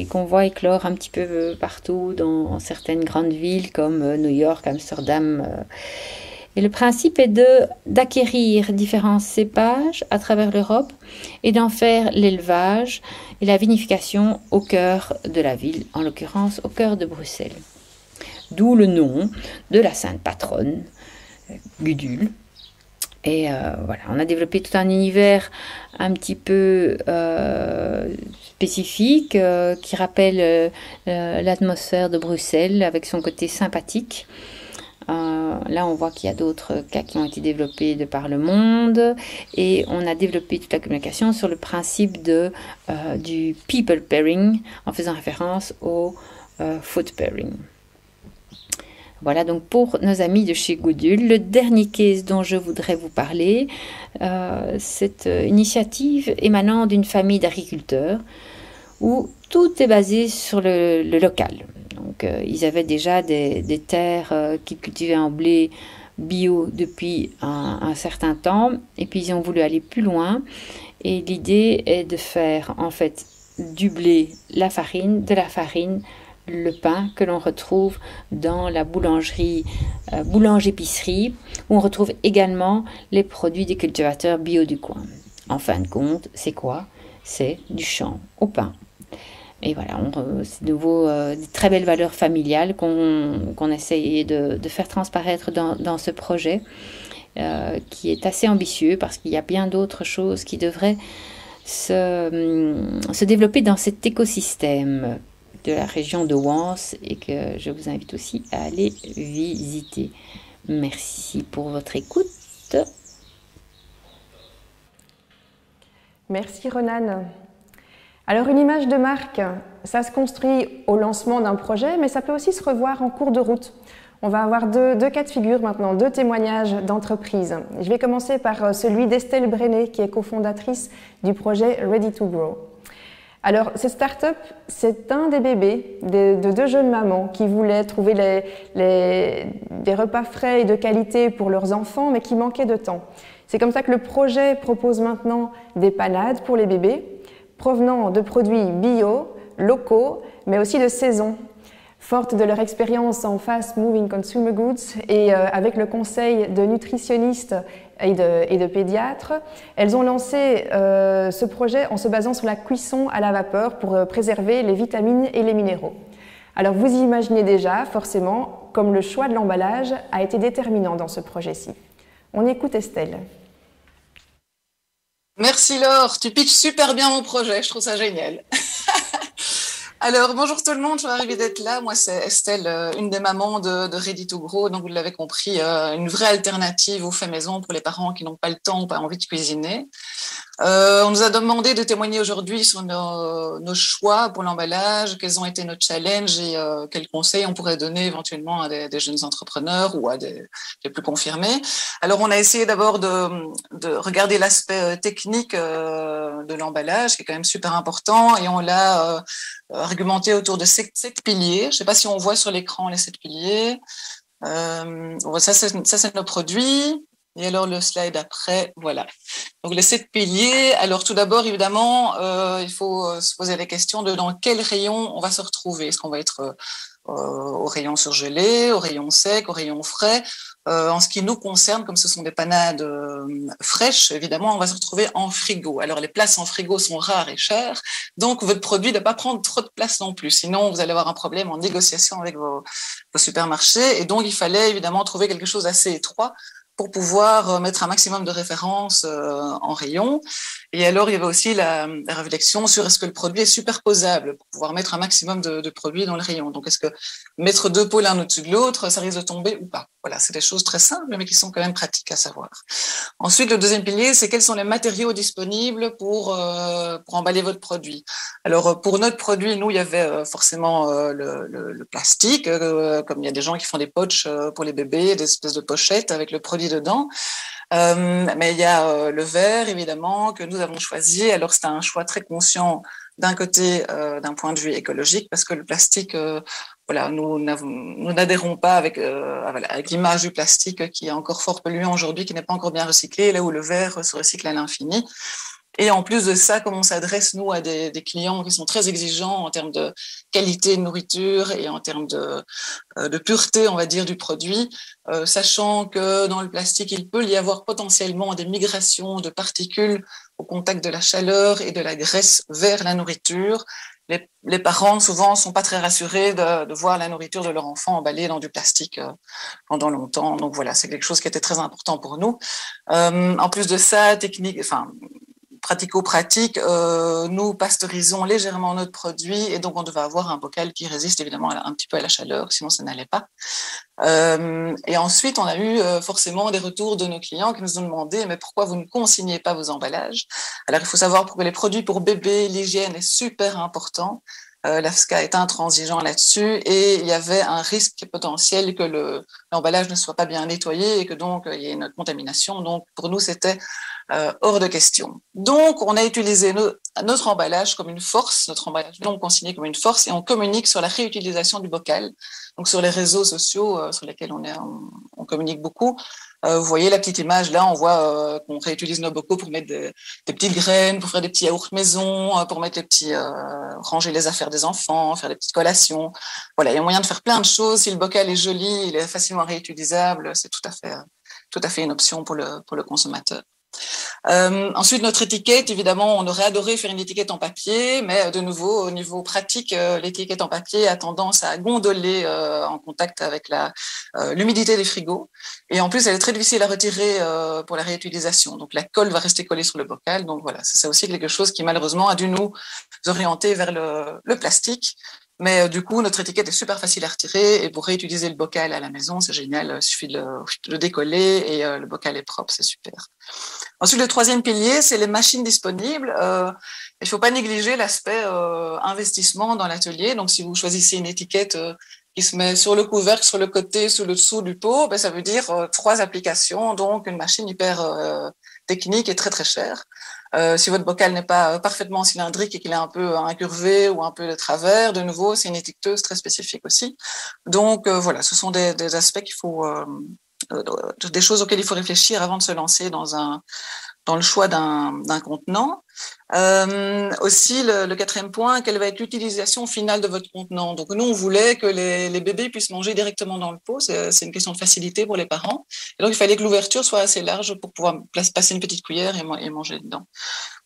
[SPEAKER 7] qu'on voit éclore un petit peu partout dans certaines grandes villes comme New York, Amsterdam. Et le principe est d'acquérir différents cépages à travers l'Europe et d'en faire l'élevage et la vinification au cœur de la ville, en l'occurrence au cœur de Bruxelles. D'où le nom de la sainte patronne, Gudule. Et voilà, on a développé tout un univers un petit peu spécifique qui rappelle l'atmosphère de Bruxelles avec son côté sympathique. Là, on voit qu'il y a d'autres cas qui ont été développés de par le monde, et on a développé toute la communication sur le principe du people pairing en faisant référence au food pairing. Voilà donc pour nos amis de chez Gudule. Le dernier case dont je voudrais vous parler, cette initiative émanant d'une famille d'agriculteurs où tout est basé sur le local. Donc, ils avaient déjà des terres qu'ils cultivaient en blé bio depuis un certain temps, et puis ils ont voulu aller plus loin. Et l'idée est de faire en fait du blé, la farine, de la farine, le pain que l'on retrouve dans la boulange-épicerie, où on retrouve également les produits des cultivateurs bio du coin. En fin de compte, c'est quoi? C'est du champ au pain. Et voilà, c'est de nouveau des très belles valeurs familiales qu'on essaye de faire transparaître dans ce projet, qui est assez ambitieux parce qu'il y a bien d'autres choses qui devraient se développer dans cet écosystème de la région de Wans, et que je vous invite aussi à aller visiter. Merci pour votre écoute.
[SPEAKER 1] Merci Ronan. Alors une image de marque, ça se construit au lancement d'un projet, mais ça peut aussi se revoir en cours de route. On va avoir deux cas de figure maintenant, deux témoignages d'entreprise. Je vais commencer par celui d'Estelle Brenet, qui est cofondatrice du projet Ready to Grow. Alors cette start-up, c'est un des bébés de deux jeunes mamans qui voulaient trouver des repas frais et de qualité pour leurs enfants, mais qui manquaient de temps. C'est comme ça que le projet propose maintenant des panades pour les bébés, provenant de produits bio, locaux, mais aussi de saison. Fortes de leur expérience en Fast Moving Consumer Goods et avec le conseil de nutritionnistes et de pédiatres, elles ont lancé ce projet en se basant sur la cuisson à la vapeur pour préserver les vitamines et les minéraux. Alors vous imaginez déjà, forcément, comme le choix de l'emballage a été déterminant dans ce projet-ci. On écoute Estelle.
[SPEAKER 5] Merci Laure, tu pitches super bien mon projet, je trouve ça génial. Alors, bonjour tout le monde, je suis ravie d'être là. Moi, c'est Estelle, une des mamans de Ready to Grow. Donc, vous l'avez compris, une vraie alternative au fait maison pour les parents qui n'ont pas le temps ou pas envie de cuisiner. On nous a demandé de témoigner aujourd'hui sur nos choix pour l'emballage, quels ont été nos challenges et quels conseils on pourrait donner éventuellement à des jeunes entrepreneurs ou à des plus confirmés. Alors, on a essayé d'abord de regarder l'aspect technique de l'emballage, qui est quand même super important, et on l'a argumenté autour de sept piliers. Je ne sais pas si on voit sur l'écran les 7 piliers.
[SPEAKER 8] Ça, c'est nos produits. Et alors, le slide après, voilà. Donc, les 7 piliers. Alors, tout d'abord, évidemment, il faut se poser la question de dans quel rayon on va se retrouver. Est-ce qu'on va être au rayon surgelé, au rayon sec, au rayon frais? En ce qui nous concerne, comme ce sont des panades fraîches, évidemment, on va se retrouver en frigo. Alors, les places en frigo sont rares et chères. Donc, votre produit ne doit pas prendre trop de place non plus. Sinon, vous allez avoir un problème en négociation avec vos supermarchés. Et donc, il fallait évidemment trouver quelque chose d'assez étroit pour pouvoir mettre un maximum de références en rayon. Et alors, il y avait aussi la réflexion sur est-ce que le produit est superposable pour pouvoir mettre un maximum de produits dans le rayon. Donc, est-ce que mettre 2 pôles l'un au-dessus de l'autre, ça risque de tomber ou pas? Voilà, c'est des choses très simples, mais qui sont quand même pratiques à savoir. Ensuite, le deuxième pilier, c'est quels sont les matériaux disponibles pour emballer votre produit. Alors, pour notre produit, nous, il y avait forcément le plastique, comme il y a des gens qui font des poches pour les bébés, des espèces de pochettes avec le produit dedans. Mais il y a le verre, évidemment, que nous avons choisi. Alors, c'était un choix très conscient d'un côté, d'un point de vue écologique, parce que le plastique, voilà, nous n'adhérons pas avec l'image du plastique qui est encore fort polluant aujourd'hui, qui n'est pas encore bien recyclé, là où le verre se recycle à l'infini. Et en plus de ça, comme on s'adresse, nous, à des clients qui sont très exigeants en termes de qualité de nourriture et en termes de pureté, on va dire, du produit, sachant que dans le plastique, il peut y avoir potentiellement des migrations de particules au contact de la chaleur et de la graisse vers la nourriture. Les parents, souvent, sont pas très rassurés de voir la nourriture de leur enfant emballée dans du plastique pendant longtemps. Donc voilà, c'est quelque chose qui était très important pour nous. En plus de ça, pratico-pratique, nous pasteurisons légèrement notre produit et donc on devait avoir un bocal qui résiste évidemment un petit peu à la chaleur, sinon ça n'allait pas. Et ensuite, on a eu forcément des retours de nos clients qui nous ont demandé mais pourquoi vous ne consignez pas vos emballages? Alors il faut savoir que les produits pour bébés, l'hygiène est super important. L'AFSCA est intransigeant là-dessus et il y avait un risque potentiel que l'emballage ne soit pas bien nettoyé et que donc il y ait une contamination. Donc pour nous, c'était hors de question. Donc on a utilisé notre emballage comme une force, notre emballage non consigné comme une force et on communique sur la réutilisation du bocal. Donc sur les réseaux sociaux sur lesquels on communique beaucoup. Vous voyez la petite image là, on voit qu'on réutilise nos bocaux pour mettre des petites graines, pour faire des petits yaourts maison, pour mettre ranger les affaires des enfants, faire des petites collations. Voilà, il y a moyen de faire plein de choses. Si le bocal est joli, il est facilement réutilisable, c'est tout à fait une option pour le consommateur. Ensuite, notre étiquette, évidemment, on aurait adoré faire une étiquette en papier, mais de nouveau, au niveau pratique, l'étiquette en papier a tendance à gondoler en contact avec l'humidité des frigos. Et en plus, elle est très difficile à retirer pour la réutilisation. Donc, la colle va rester collée sur le bocal. Donc, voilà, c'est aussi quelque chose qui, malheureusement, a dû nous orienter vers le plastique. Mais du coup, notre étiquette est super facile à retirer et pour réutiliser le bocal à la maison, c'est génial. Il suffit de le décoller et le bocal est propre, c'est super. Ensuite, le troisième pilier, c'est les machines disponibles. Il faut pas négliger l'aspect investissement dans l'atelier. Donc, si vous choisissez une étiquette qui se met sur le couvercle, sur le côté, sous le dessous du pot, ça veut dire 3 applications, donc une machine hyper technique et très très chère. Si votre bocal n'est pas parfaitement cylindrique et qu'il est un peu incurvé ou un peu de travers, de nouveau, c'est une étiqueteuse très spécifique aussi. Donc voilà, ce sont des aspects qu'il faut, des choses auxquelles il faut réfléchir avant de se lancer dans le choix d'un contenant. Aussi, le quatrième point, quelle va être l'utilisation finale de votre contenant? Donc, nous, on voulait que les bébés puissent manger directement dans le pot. C'est une question de facilité pour les parents. Et donc, il fallait que l'ouverture soit assez large pour pouvoir passer une petite cuillère et manger dedans.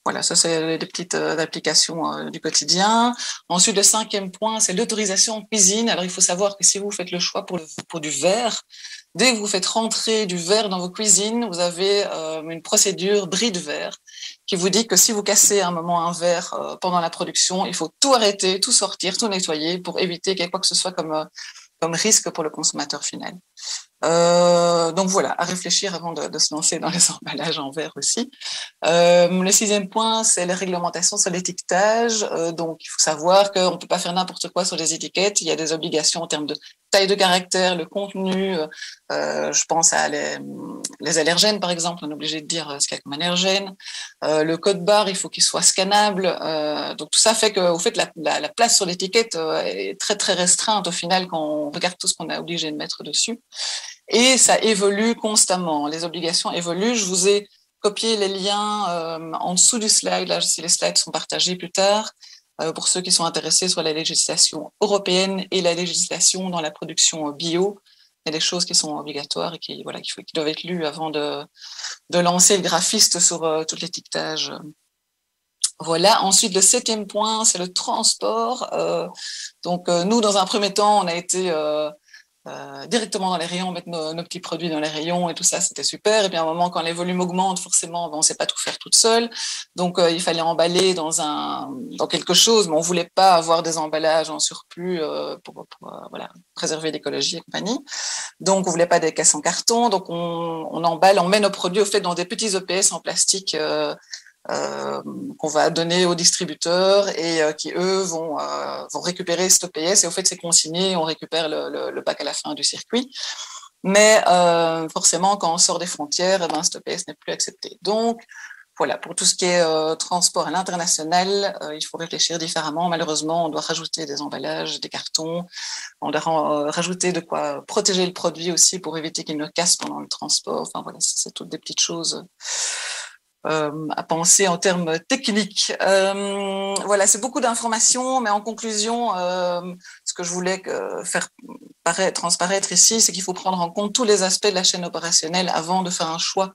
[SPEAKER 8] Voilà, ça, c'est des petites applications du quotidien. Ensuite, le cinquième point, c'est l'autorisation en cuisine. Alors, il faut savoir que si vous faites le choix pour du verre, dès que vous faites rentrer du verre dans vos cuisines, vous avez une procédure bris de verre qui vous dit que si vous cassez à un moment un verre pendant la production, il faut tout arrêter, tout sortir, tout nettoyer pour éviter qu'il y ait quoi que ce soit comme risque pour le consommateur final. Donc voilà, à réfléchir avant de se lancer dans les emballages en verre aussi. Le sixième point, c'est les réglementations sur l'étiquetage. Donc il faut savoir qu'on ne peut pas faire n'importe quoi sur les étiquettes. Il y a des obligations en termes de taille de caractère, le contenu. Je pense à les allergènes, par exemple. On est obligé de dire ce qu'il y a comme allergène. Le code barre, il faut qu'il soit scannable. Donc tout ça fait que, au fait, la place sur l'étiquette est très très restreinte au final quand on regarde tout ce qu'on est obligé de mettre dessus. Et ça évolue constamment. Les obligations évoluent. Je vous ai copié les liens en dessous du slide. Là, si les slides sont partagés plus tard, pour ceux qui sont intéressés sur la législation européenne et la législation dans la production bio. Il y a des choses qui sont obligatoires et qui doivent être lues avant de lancer le graphiste sur tout l'étiquetage. Voilà. Ensuite, le 7e point, c'est le transport. Donc, nous, dans un premier temps, on a été directement dans les rayons, mettre nos petits produits dans les rayons et tout ça, c'était super. Et puis à un moment, quand les volumes augmentent, forcément, on ne sait pas tout faire toute seule. Donc il fallait emballer dans quelque chose, mais on voulait pas avoir des emballages en surplus pour préserver l'écologie et compagnie. Donc on voulait pas des caisses en carton. Donc on emballe, on met nos produits au fait dans des petits EPS en plastique. Qu'on va donner aux distributeurs et qui eux vont récupérer cet EPS et au fait c'est consigné, on récupère le bac à la fin du circuit. Mais forcément quand on sort des frontières, cet EPS n'est plus accepté. Donc voilà, pour tout ce qui est transport à l'international, il faut réfléchir différemment. Malheureusement, on doit rajouter des emballages, des cartons, on doit rajouter de quoi protéger le produit aussi pour éviter qu'il ne casse pendant le transport. Enfin voilà, c'est toutes des petites choses à penser en termes techniques. Voilà, c'est beaucoup d'informations, mais en conclusion, ce que je voulais faire transparaître ici, c'est qu'il faut prendre en compte tous les aspects de la chaîne opérationnelle avant de faire un choix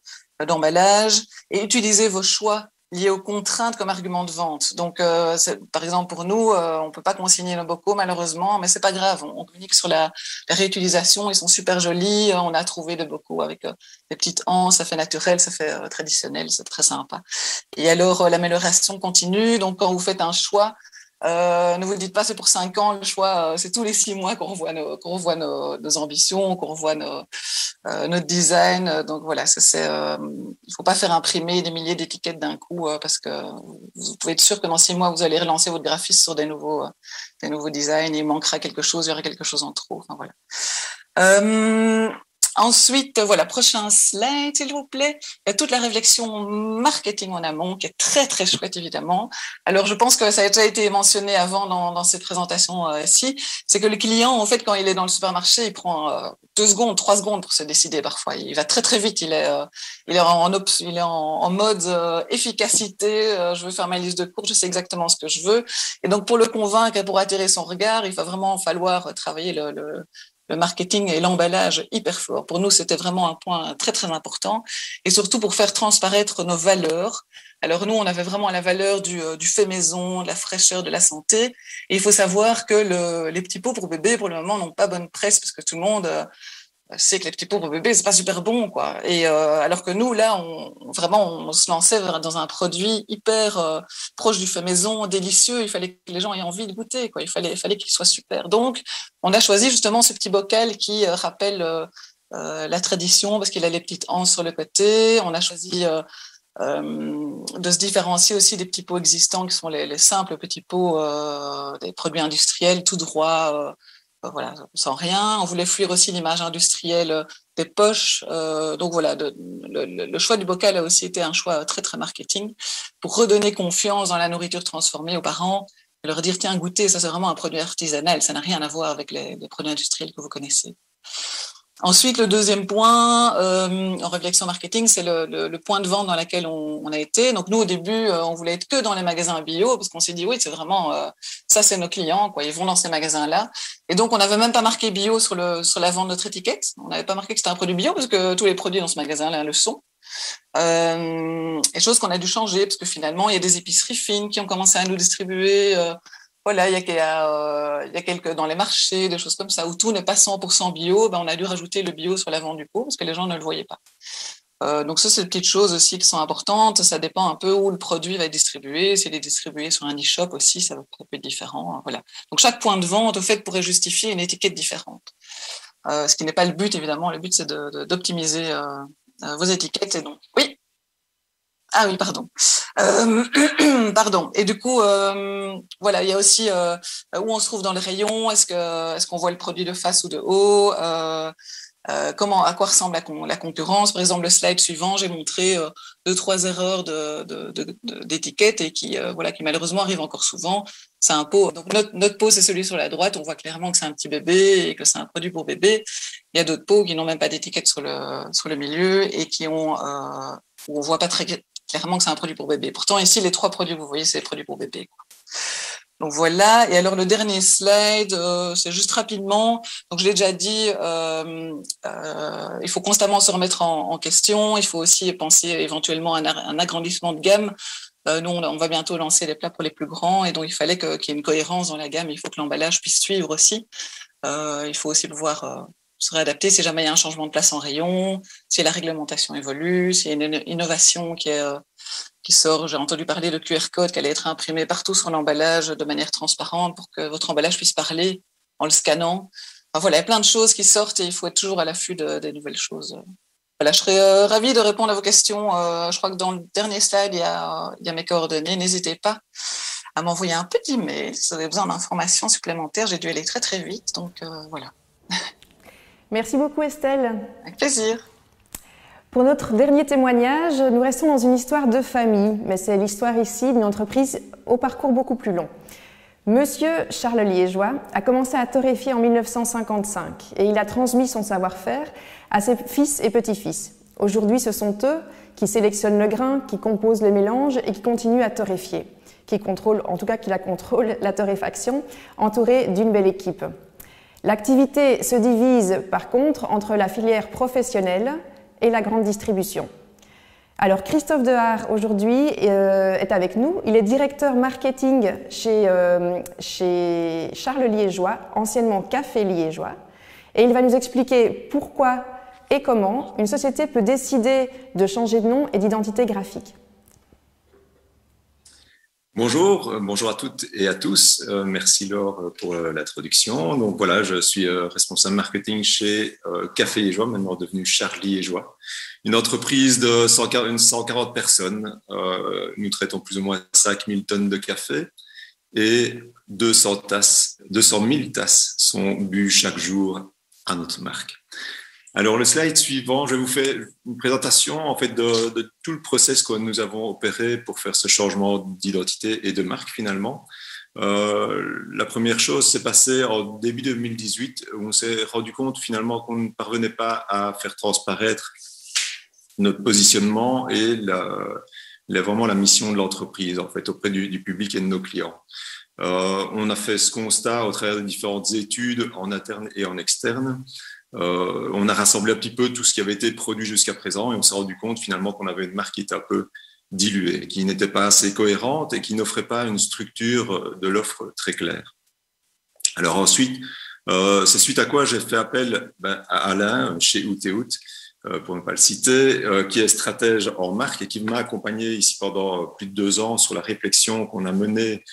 [SPEAKER 8] d'emballage et utiliser vos choix liés aux contraintes comme argument de vente. Donc, par exemple, pour nous, on peut pas consigner nos bocaux, malheureusement, mais c'est pas grave. On communique sur la réutilisation. Ils sont super jolis. On a trouvé des bocaux avec des petites anses. Ça fait naturel, ça fait traditionnel. C'est très sympa. Et alors, l'amélioration continue. Donc, quand vous faites un choix, ne vous le dites pas, c'est pour 5 ans. Le choix, c'est tous les 6 mois qu'on revoit nos ambitions, qu'on revoit notre design. Donc voilà, il faut pas faire imprimer des milliers d'étiquettes d'un coup parce que vous pouvez être sûr que dans 6 mois, vous allez relancer votre graphiste sur des nouveaux designs et il manquera quelque chose, il y aura quelque chose en trop. Enfin voilà. Ensuite, voilà, prochain slide, s'il vous plaît. Il y a toute la réflexion marketing en amont qui est très, très chouette, évidemment. Alors, je pense que ça a déjà été mentionné avant dans cette présentation-ci. C'est que le client, en fait, quand il est dans le supermarché, il prend 2 secondes, 3 secondes pour se décider parfois. Il va très, très vite. Il est en mode efficacité. Je veux faire ma liste de courses, je sais exactement ce que je veux. Et donc, pour le convaincre et pour attirer son regard, il va vraiment falloir travailler le marketing et l'emballage hyper fort. Pour nous, c'était vraiment un point très, très important. Et surtout pour faire transparaître nos valeurs. Alors nous, on avait vraiment la valeur du fait maison, de la fraîcheur, de la santé. Et il faut savoir que les petits pots pour bébé, pour le moment, n'ont pas bonne presse parce que tout le monde sait que les petits pots pour bébé, c'est pas super bon, quoi. Et alors que nous, là, on se lançait dans un produit hyper proche du fait maison, délicieux. Il fallait que les gens aient envie de goûter, quoi. Il fallait qu'il soit super. Donc, on a choisi justement ce petit bocal qui rappelle la tradition parce qu'il a les petites anses sur le côté. On a choisi de se différencier aussi des petits pots existants qui sont les simples petits pots des produits industriels tout droit. Voilà, sans rien. On voulait fuir aussi l'image industrielle des poches. Donc voilà, le choix du bocal a aussi été un choix très très marketing pour redonner confiance dans la nourriture transformée aux parents et leur dire tiens, goûtez, ça c'est vraiment un produit artisanal, ça n'a rien à voir avec les produits industriels que vous connaissez. Ensuite, le deuxième point en réflexion marketing, c'est le point de vente dans lequel on a été. Donc nous, au début, on voulait être que dans les magasins bio parce qu'on s'est dit oui, c'est vraiment ça, c'est nos clients, quoi. Ils vont dans ces magasins-là. Et donc, on n'avait même pas marqué bio sur la vente de notre étiquette. On n'avait pas marqué que c'était un produit bio parce que tous les produits dans ce magasin-là le sont. Et chose qu'on a dû changer parce que finalement, il y a des épiceries fines qui ont commencé à nous distribuer. Voilà, il y a quelques dans les marchés, des choses comme ça, où tout n'est pas 100% bio, on a dû rajouter le bio sur l'avant du pot parce que les gens ne le voyaient pas. Donc ça, c'est des petites choses aussi qui sont importantes. Ça dépend un peu où le produit va être distribué. S'il est distribué sur un e-shop aussi, ça peut être différent. Voilà. Donc chaque point de vente, au fait, pourrait justifier une étiquette différente. Ce qui n'est pas le but, évidemment. Le but, c'est d'optimiser vos étiquettes. Et donc, oui. Ah oui, pardon. Pardon. Et du coup, voilà, il y a aussi où on se trouve dans le rayon. Est-ce qu'on voit le produit de face ou de haut? À quoi ressemble la concurrence? Par exemple, le slide suivant, j'ai montré 2-3 erreurs d'étiquette et qui malheureusement arrivent encore souvent. C'est un pot. Donc notre pot, c'est celui sur la droite. On voit clairement que c'est un petit bébé et que c'est un produit pour bébé. Il y a d'autres pots qui n'ont même pas d'étiquette sur le milieu et qui ont où on voit pas très clairement que c'est un produit pour bébé. Pourtant, ici, les 3 produits que vous voyez, c'est des produits pour bébé, quoi. Donc voilà. Et alors le dernier slide, c'est juste rapidement. Donc je l'ai déjà dit, il faut constamment se remettre en question. Il faut aussi penser éventuellement à un agrandissement de gamme. Nous, on va bientôt lancer les plats pour les plus grands, et donc il fallait qu'il y ait une cohérence dans la gamme. Il faut que l'emballage puisse suivre aussi. Il faut aussi pouvoir se réadapter si jamais il y a un changement de place en rayon, si la réglementation évolue, s'il y a une innovation qui sort. J'ai entendu parler de QR code qui allait être imprimé partout sur l'emballage de manière transparente pour que votre emballage puisse parler en le scannant. Enfin, voilà, il y a plein de choses qui sortent et il faut être toujours à l'affût des nouvelles choses. Voilà, je serais ravie de répondre à vos questions. Je crois que dans le dernier slide, il y a mes coordonnées. N'hésitez pas à m'envoyer un petit mail si vous avez besoin d'informations supplémentaires. J'ai dû aller très très vite, donc voilà.
[SPEAKER 1] Merci beaucoup Estelle.
[SPEAKER 8] Avec plaisir.
[SPEAKER 1] Pour notre dernier témoignage, nous restons dans une histoire de famille, mais c'est l'histoire ici d'une entreprise au parcours beaucoup plus long. Monsieur Charles Liégeois a commencé à torréfier en 1955 et il a transmis son savoir-faire à ses fils et petits-fils. Aujourd'hui, ce sont eux qui sélectionnent le grain, qui composent les mélanges et qui continuent à torréfier, qui contrôlent la torréfaction, entourés d'une belle équipe. L'activité se divise par contre entre la filière professionnelle et la grande distribution. Alors Christophe Dehart aujourd'hui est avec nous. Il est directeur marketing chez Charles Liégeois, anciennement Café Liégeois, et il va nous expliquer pourquoi et comment une société peut décider de changer de nom et d'identité graphique.
[SPEAKER 9] Bonjour à toutes et à tous. Merci Laure pour l'introduction. Donc voilà, je suis responsable marketing chez Café Liégeois, maintenant devenu Charles Liégeois, une entreprise de 140 personnes. Nous traitons plus ou moins 5000 tonnes de café et 200 000 tasses sont bues chaque jour à notre marque. Alors, le slide suivant, je vais vous faire une présentation en fait, de tout le process que nous avons opéré pour faire ce changement d'identité et de marque finalement. La première chose s'est passée en début 2018 où on s'est rendu compte finalement qu'on ne parvenait pas à faire transparaître notre positionnement et vraiment la mission de l'entreprise en fait, auprès du public et de nos clients. On a fait ce constat au travers de différentes études en interne et en externe. On a rassemblé un petit peu tout ce qui avait été produit jusqu'à présent et on s'est rendu compte finalement qu'on avait une marque qui était un peu diluée, qui n'était pas assez cohérente et qui n'offrait pas une structure de l'offre très claire. Alors ensuite, c'est suite à quoi j'ai fait appel à Alain chez Outeout, pour ne pas le citer, qui est stratège en marque et qui m'a accompagné ici pendant plus de 2 ans sur la réflexion qu'on a menée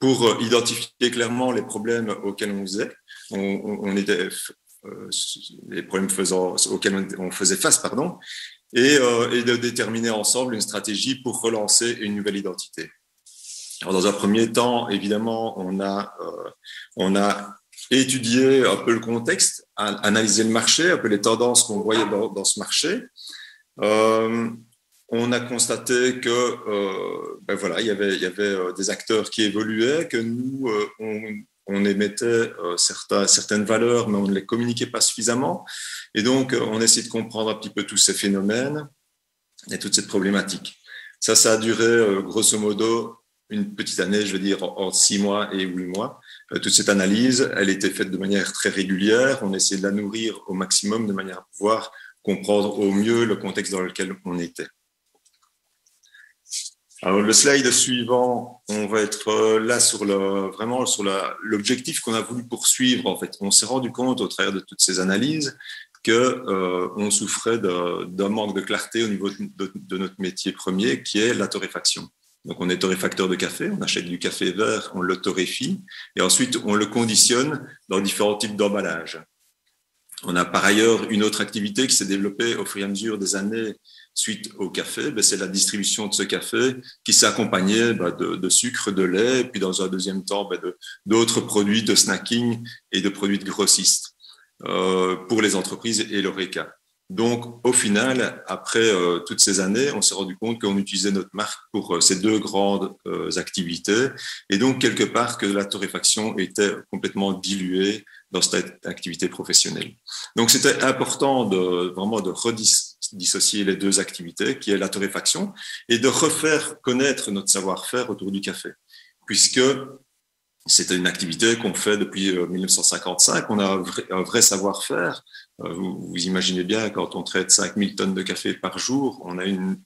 [SPEAKER 9] pour identifier clairement les problèmes auxquels on faisait. Les problèmes auxquels on faisait face, et de déterminer ensemble une stratégie pour relancer une nouvelle identité. Alors, dans un premier temps, évidemment, on a étudié un peu le contexte, analysé le marché, un peu les tendances qu'on voyait dans ce marché. On a constaté que il y avait des acteurs qui évoluaient, que nous on émettait certaines valeurs, mais on ne les communiquait pas suffisamment. Et donc, on essaie de comprendre un petit peu tous ces phénomènes et toute cette problématique. Ça a duré, grosso modo, une petite année, je veux dire, entre 6 mois et 8 mois. Toute cette analyse, elle était faite de manière très régulière. On essayait de la nourrir au maximum de manière à pouvoir comprendre au mieux le contexte dans lequel on était. Alors, le slide suivant, on va être là sur l'objectif qu'on a voulu poursuivre. En fait, on s'est rendu compte au travers de toutes ces analyses que on souffrait d'un manque de clarté au niveau de notre métier premier, qui est la torréfaction. Donc, on est torréfacteur de café, on achète du café vert, on le torréfie et ensuite on le conditionne dans différents types d'emballages. On a par ailleurs une autre activité qui s'est développée au fur et à mesure des années suite au café, c'est la distribution de ce café qui s'accompagnait de sucre, de lait, et puis dans un deuxième temps d'autres produits de snacking et de produits de grossistes pour les entreprises et l'Horeca. Donc, au final, après toutes ces années, on s'est rendu compte qu'on utilisait notre marque pour ces deux grandes activités, et donc quelque part que la torréfaction était complètement diluée dans cette activité professionnelle. Donc, c'était important vraiment de redissocier les deux activités, qui est la torréfaction, et de refaire connaître notre savoir-faire autour du café, puisque c'était une activité qu'on fait depuis 1955. On a un vrai savoir-faire. Vous imaginez bien, quand on traite 5000 tonnes de café par jour, on a une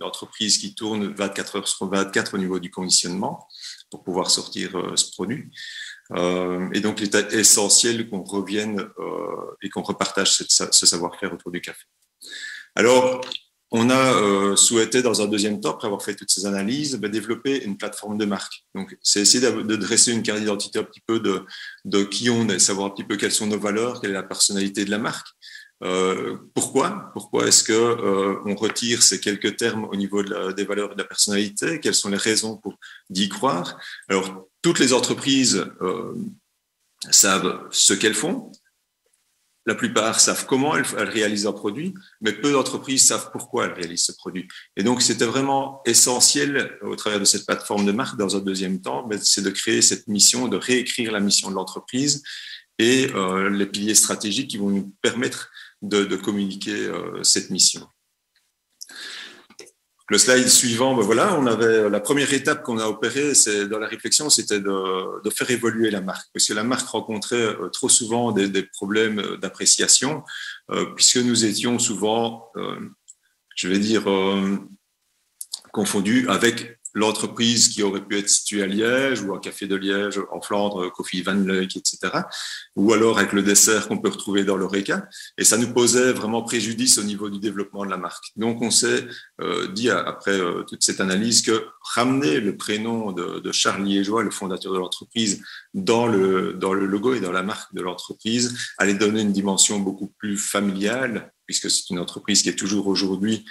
[SPEAKER 9] entreprise qui tourne 24 heures sur 24 au niveau du conditionnement pour pouvoir sortir ce produit. Et donc, il est essentiel qu'on revienne et qu'on repartage ce savoir-faire autour du café. Alors, on a souhaité, dans un deuxième temps, après avoir fait toutes ces analyses, développer une plateforme de marque. Donc, c'est essayer de dresser une carte d'identité un petit peu de qui on est, savoir un petit peu quelles sont nos valeurs, quelle est la personnalité de la marque. Pourquoi est-ce que on retire ces quelques termes au niveau des valeurs et de la personnalité? Quelles sont les raisons pour d'y croire? Alors, toutes les entreprises savent ce qu'elles font. La plupart savent comment elles réalisent un produit, mais peu d'entreprises savent pourquoi elles réalisent ce produit. Et donc, c'était vraiment essentiel, au travers de cette plateforme de marque, dans un deuxième temps, c'est de créer cette mission, de réécrire la mission de l'entreprise et les piliers stratégiques qui vont nous permettre de communiquer cette mission. Le slide suivant, voilà, on avait la première étape qu'on a opérée, dans la réflexion, c'était de faire évoluer la marque, parce que la marque rencontrait trop souvent des problèmes d'appréciation, puisque nous étions souvent, je vais dire, confondus avec l'entreprise qui aurait pu être située à Liège ou à Café de Liège, en Flandre, Koffie van Leuk, etc. Ou alors avec le dessert qu'on peut retrouver dans l'Horeca. Et ça nous posait vraiment préjudice au niveau du développement de la marque. Donc, on s'est dit, après toute cette analyse, que ramener le prénom de Charles Liégeois, le fondateur de l'entreprise, dans le logo et dans la marque de l'entreprise, allait donner une dimension beaucoup plus familiale, puisque c'est une entreprise qui est toujours aujourd'hui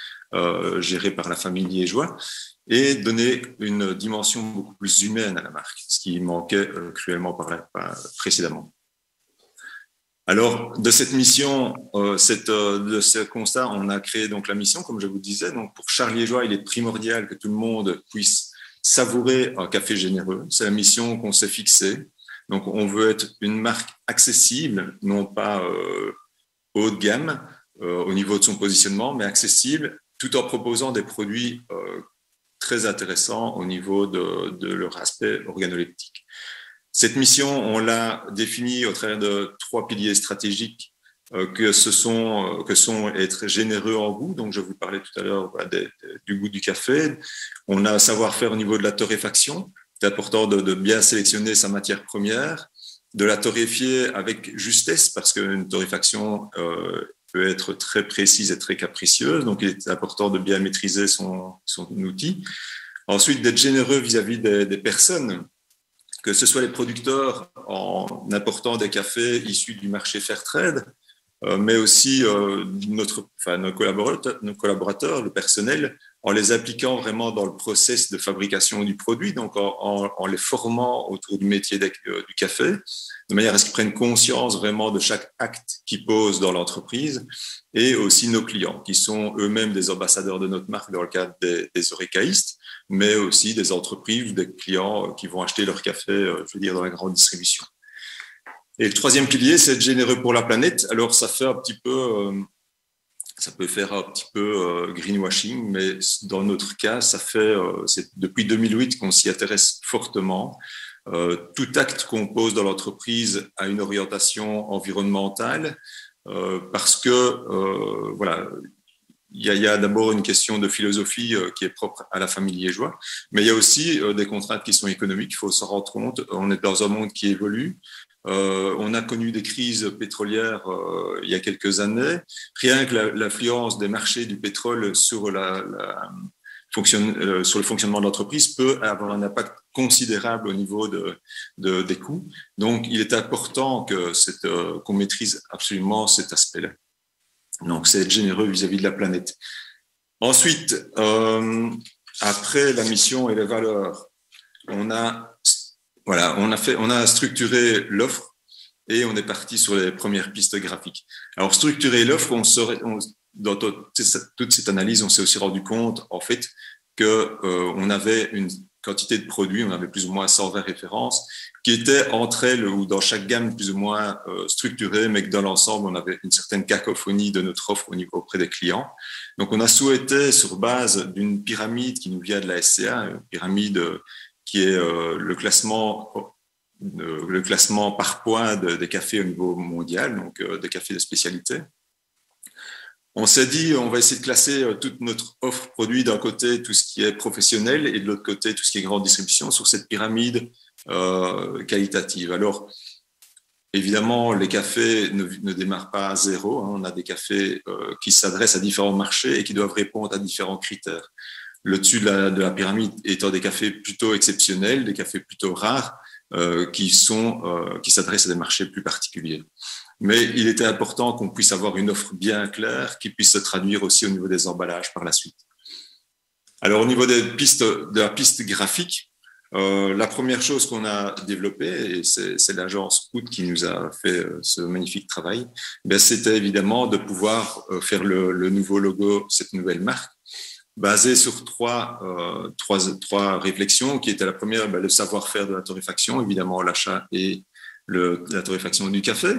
[SPEAKER 9] gérée par la famille Liégeois, et donner une dimension beaucoup plus humaine à la marque, ce qui manquait cruellement précédemment. Alors, de cette mission, de ce constat, on a créé donc la mission, comme je vous disais. Donc, pour Charles Liégeois, il est primordial que tout le monde puisse savourer un café généreux. C'est la mission qu'on s'est fixée. Donc, on veut être une marque accessible, non pas haut de gamme au niveau de son positionnement, mais accessible, tout en proposant des produits très intéressants au niveau de leur aspect organoleptique. Cette mission, on l'a définie au travers de 3 piliers stratégiques que sont être généreux en goût. Donc, je vous parlais tout à l'heure du goût du café. On a un savoir-faire au niveau de la torréfaction. C'est important de bien sélectionner sa matière première, de la torréfier avec justesse, parce qu'une torréfaction peut être très précise et très capricieuse. Donc, il est important de bien maîtriser son outil. Ensuite, d'être généreux vis-à-vis des personnes, que ce soit les producteurs en apportant des cafés issus du marché Fairtrade, mais aussi nos collaborateurs, le personnel, en les appliquant vraiment dans le process de fabrication du produit, donc en les formant autour du métier du café, de manière à ce qu'ils prennent conscience vraiment de chaque acte qu'ils posent dans l'entreprise, et aussi nos clients, qui sont eux-mêmes des ambassadeurs de notre marque dans le cadre des horecaïstes, mais aussi des entreprises, des clients qui vont acheter leur café, je veux dire, dans la grande distribution. Et le troisième pilier, c'est être généreux pour la planète. Alors, ça fait un petit peu... ça peut faire un petit peu greenwashing, mais dans notre cas, c'est depuis 2008 qu'on s'y intéresse fortement. Tout acte qu'on pose dans l'entreprise a une orientation environnementale, parce que voilà, il y a d'abord une question de philosophie qui est propre à la famille Liégeois, mais il y a aussi des contraintes qui sont économiques. Il faut s'en rendre compte. On est dans un monde qui évolue. On a connu des crises pétrolières il y a quelques années. Rien que l'influence des marchés du pétrole sur le fonctionnement de l'entreprise peut avoir un impact considérable au niveau des coûts. Donc, il est important qu'on maîtrise absolument cet aspect-là. Donc, c'est être généreux vis-à-vis de la planète. Ensuite, après la mission et les valeurs, on a structuré l'offre et on est parti sur les premières pistes graphiques. Alors, structurer l'offre, dans toute cette analyse, on s'est aussi rendu compte, en fait, qu'on avait une quantité de produits, on avait plus ou moins 120 références, qui étaient entre elles ou dans chaque gamme plus ou moins structurées, mais que dans l'ensemble, on avait une certaine cacophonie de notre offre auprès des clients. Donc, on a souhaité, sur base d'une pyramide qui nous vient de la SCA, une pyramide qui est le classement par points des cafés au niveau mondial, donc des cafés de spécialité. On s'est dit, on va essayer de classer toute notre offre produit d'un côté, tout ce qui est professionnel, et de l'autre côté, tout ce qui est grande distribution, sur cette pyramide qualitative. Alors, évidemment, les cafés ne démarrent pas à zéro. Hein. On a des cafés qui s'adressent à différents marchés et qui doivent répondre à différents critères. Le dessus de la pyramide étant des cafés plutôt exceptionnels, des cafés plutôt rares, qui s'adressent à des marchés plus particuliers. Mais il était important qu'on puisse avoir une offre bien claire qui puisse se traduire aussi au niveau des emballages par la suite. Alors, au niveau de la piste graphique, la première chose qu'on a développée, et c'est l'agence Out qui nous a fait ce magnifique travail, c'était évidemment de pouvoir faire le nouveau logo, cette nouvelle marque, basée sur trois réflexions, qui étaient la première, le savoir-faire de la torréfaction, évidemment l'achat et la torréfaction du café.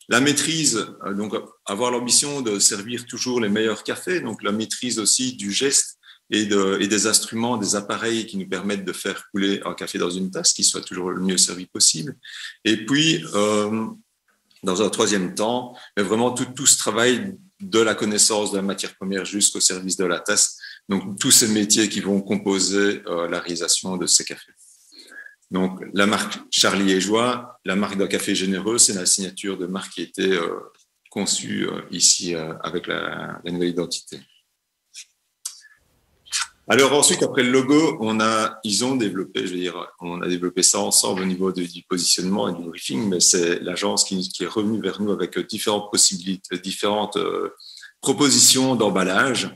[SPEAKER 9] La maîtrise, donc avoir l'ambition de servir toujours les meilleurs cafés, donc la maîtrise aussi du geste et des instruments, des appareils qui nous permettent de faire couler un café dans une tasse, qui soit toujours le mieux servi possible. Et puis, dans un troisième temps, vraiment tout ce travail de la connaissance de la matière première jusqu'au service de la tasse, donc tous ces métiers qui vont composer la réalisation de ces cafés. Donc, la marque Charlie et Joie, la marque d'un café généreux, c'est la signature de marque qui a été conçue ici avec la nouvelle identité. Alors ensuite, après le logo, on a développé ça ensemble au niveau du positionnement et du briefing, mais c'est l'agence qui est revenue vers nous avec différentes possibilités, différentes propositions d'emballage.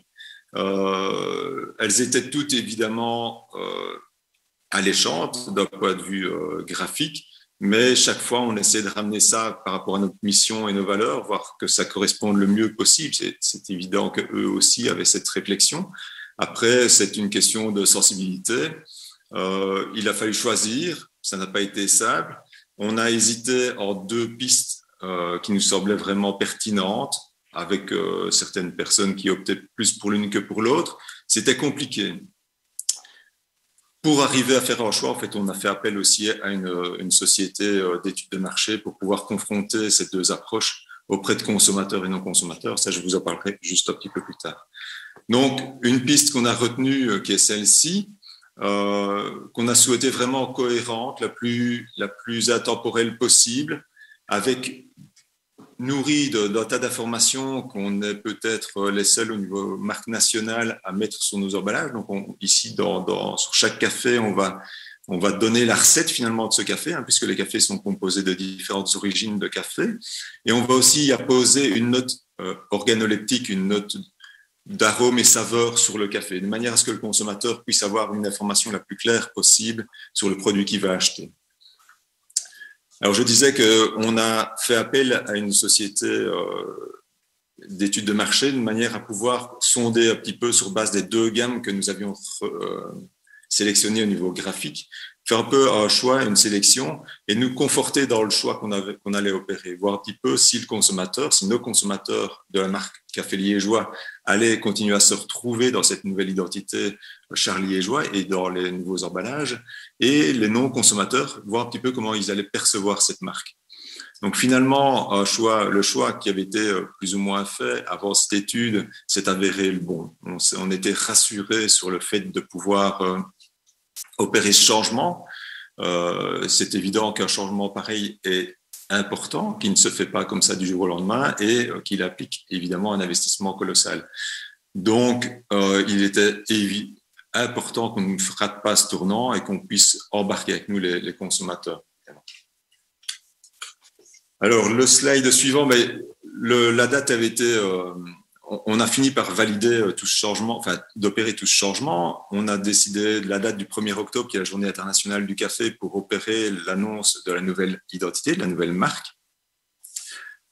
[SPEAKER 9] Elles étaient toutes évidemment alléchantes d'un point de vue graphique, mais chaque fois on essaie de ramener ça par rapport à notre mission et nos valeurs, voir que ça corresponde le mieux possible. C'est évident qu'eux aussi avaient cette réflexion. Après, c'est une question de sensibilité. Il a fallu choisir, ça n'a pas été simple. On a hésité en deux pistes qui nous semblaient vraiment pertinentes, avec certaines personnes qui optaient plus pour l'une que pour l'autre. C'était compliqué. Pour arriver à faire un choix, en fait, on a fait appel aussi à une société d'études de marché pour pouvoir confronter ces deux approches auprès de consommateurs et non consommateurs. Ça, je vous en parlerai juste un petit peu plus tard. Donc, une piste qu'on a retenue, qui est celle-ci, qu'on a souhaité vraiment cohérente, la plus intemporelle possible, avec nourrie d'un tas d'informations qu'on est peut-être les seuls au niveau marque nationale à mettre sur nos emballages. Donc, ici, sur chaque café, on va donner la recette finalement de ce café, hein, puisque les cafés sont composés de différentes origines de café. Et on va aussi y apposer une note organoleptique, une note d'arôme et saveur sur le café, de manière à ce que le consommateur puisse avoir une information la plus claire possible sur le produit qu'il va acheter. Alors, je disais qu'on a fait appel à une société d'études de marché de manière à pouvoir sonder un petit peu sur base des deux gammes que nous avions sélectionnées au niveau graphique, faire un peu un choix, une sélection et nous conforter dans le choix qu'on allait opérer, voir un petit peu si nos consommateurs de la marque Café Liégeois allaient continuer à se retrouver dans cette nouvelle identité Charlie et Joie et dans les nouveaux emballages, et les non-consommateurs, voir un petit peu comment ils allaient percevoir cette marque. Donc finalement, le choix qui avait été plus ou moins fait avant cette étude s'est avéré le bon. On était rassurés sur le fait de pouvoir opérer ce changement. C'est évident qu'un changement pareil est important, qui ne se fait pas comme ça du jour au lendemain et qu'il implique évidemment un investissement colossal. Donc, il était important qu'on ne rate pas ce tournant et qu'on puisse embarquer avec nous les consommateurs. Alors, le slide suivant, mais la date avait été on a fini par valider tout ce changement, enfin d'opérer tout ce changement. On a décidé de la date du 1er octobre, qui est la journée internationale du café, pour opérer l'annonce de la nouvelle identité, de la nouvelle marque.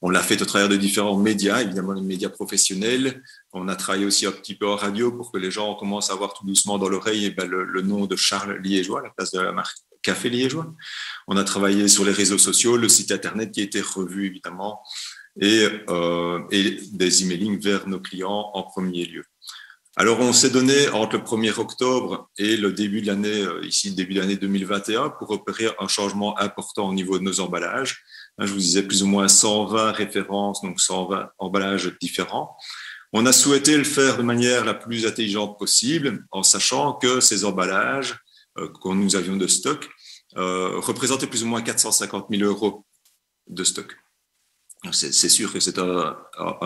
[SPEAKER 9] On l'a fait au travers de différents médias, évidemment les médias professionnels. On a travaillé aussi un petit peu en radio pour que les gens commencent à voir tout doucement dans l'oreille le nom de Charles Liégeois à la place de la marque Café Liégeois. On a travaillé sur les réseaux sociaux, le site internet qui a été revu évidemment, et des emailing vers nos clients en premier lieu. Alors, on s'est donné entre le 1er octobre et le début de l'année, ici le début de l'année 2021, pour opérer un changement important au niveau de nos emballages. Là, je vous disais plus ou moins 120 références, donc 120 emballages différents. On a souhaité le faire de manière la plus intelligente possible, en sachant que ces emballages que nous avions de stock représentaient plus ou moins 450 000 € de stock. C'est sûr que c'est un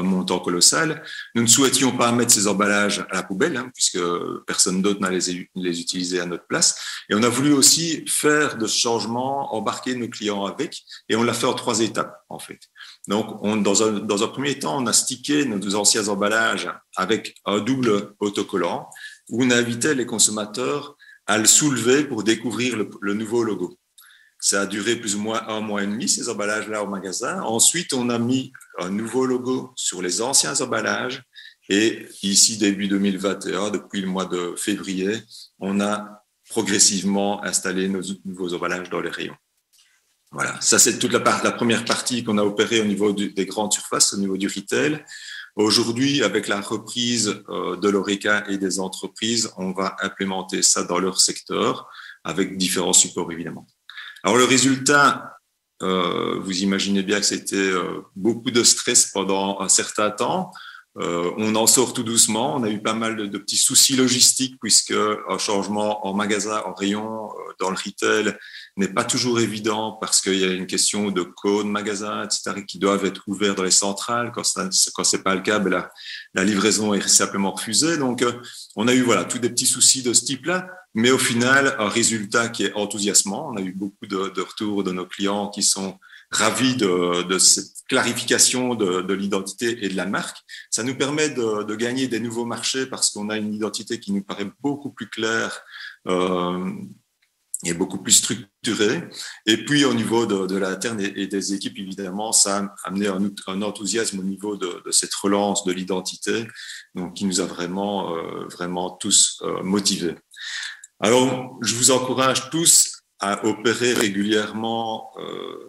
[SPEAKER 9] montant colossal. Nous ne souhaitions pas mettre ces emballages à la poubelle, puisque personne d'autre n'allait les utiliser à notre place. Et on a voulu aussi faire de ce changement, embarquer nos clients avec, et on l'a fait en 3 étapes, en fait. Donc, dans un premier temps, on a stické nos anciens emballages avec un double autocollant, où on invitait les consommateurs à le soulever pour découvrir le nouveau logo. Ça a duré plus ou moins 1 mois et demi, ces emballages-là au magasin. Ensuite, on a mis un nouveau logo sur les anciens emballages. Et ici, début 2021, depuis le mois de février, on a progressivement installé nos nouveaux emballages dans les rayons. Voilà, ça c'est toute la première partie qu'on a opérée au niveau des grandes surfaces, au niveau du retail. Aujourd'hui, avec la reprise de l'Horeca et des entreprises, on va implémenter ça dans leur secteur avec différents supports, évidemment. Alors, le résultat, vous imaginez bien que c'était beaucoup de stress pendant un certain temps. On en sort tout doucement. On a eu pas mal de petits soucis logistiques puisque un changement en magasin, en rayon, dans le retail n'est pas toujours évident parce qu'il y a une question de code magasin, etc., qui doivent être ouverts dans les centrales. Quand c'est pas le cas, la livraison est simplement refusée. Donc, on a eu tous des petits soucis de ce type-là. Mais au final, un résultat qui est enthousiasmant. On a eu beaucoup de retours de nos clients qui sont ravis de cette clarification de l'identité et de la marque. Ça nous permet de gagner des nouveaux marchés parce qu'on a une identité qui nous paraît beaucoup plus claire et beaucoup plus structurée. Et puis, au niveau de l'interne et des équipes, évidemment, ça a amené un enthousiasme au niveau de cette relance de l'identité, donc qui nous a vraiment tous motivés. Alors, je vous encourage tous à opérer régulièrement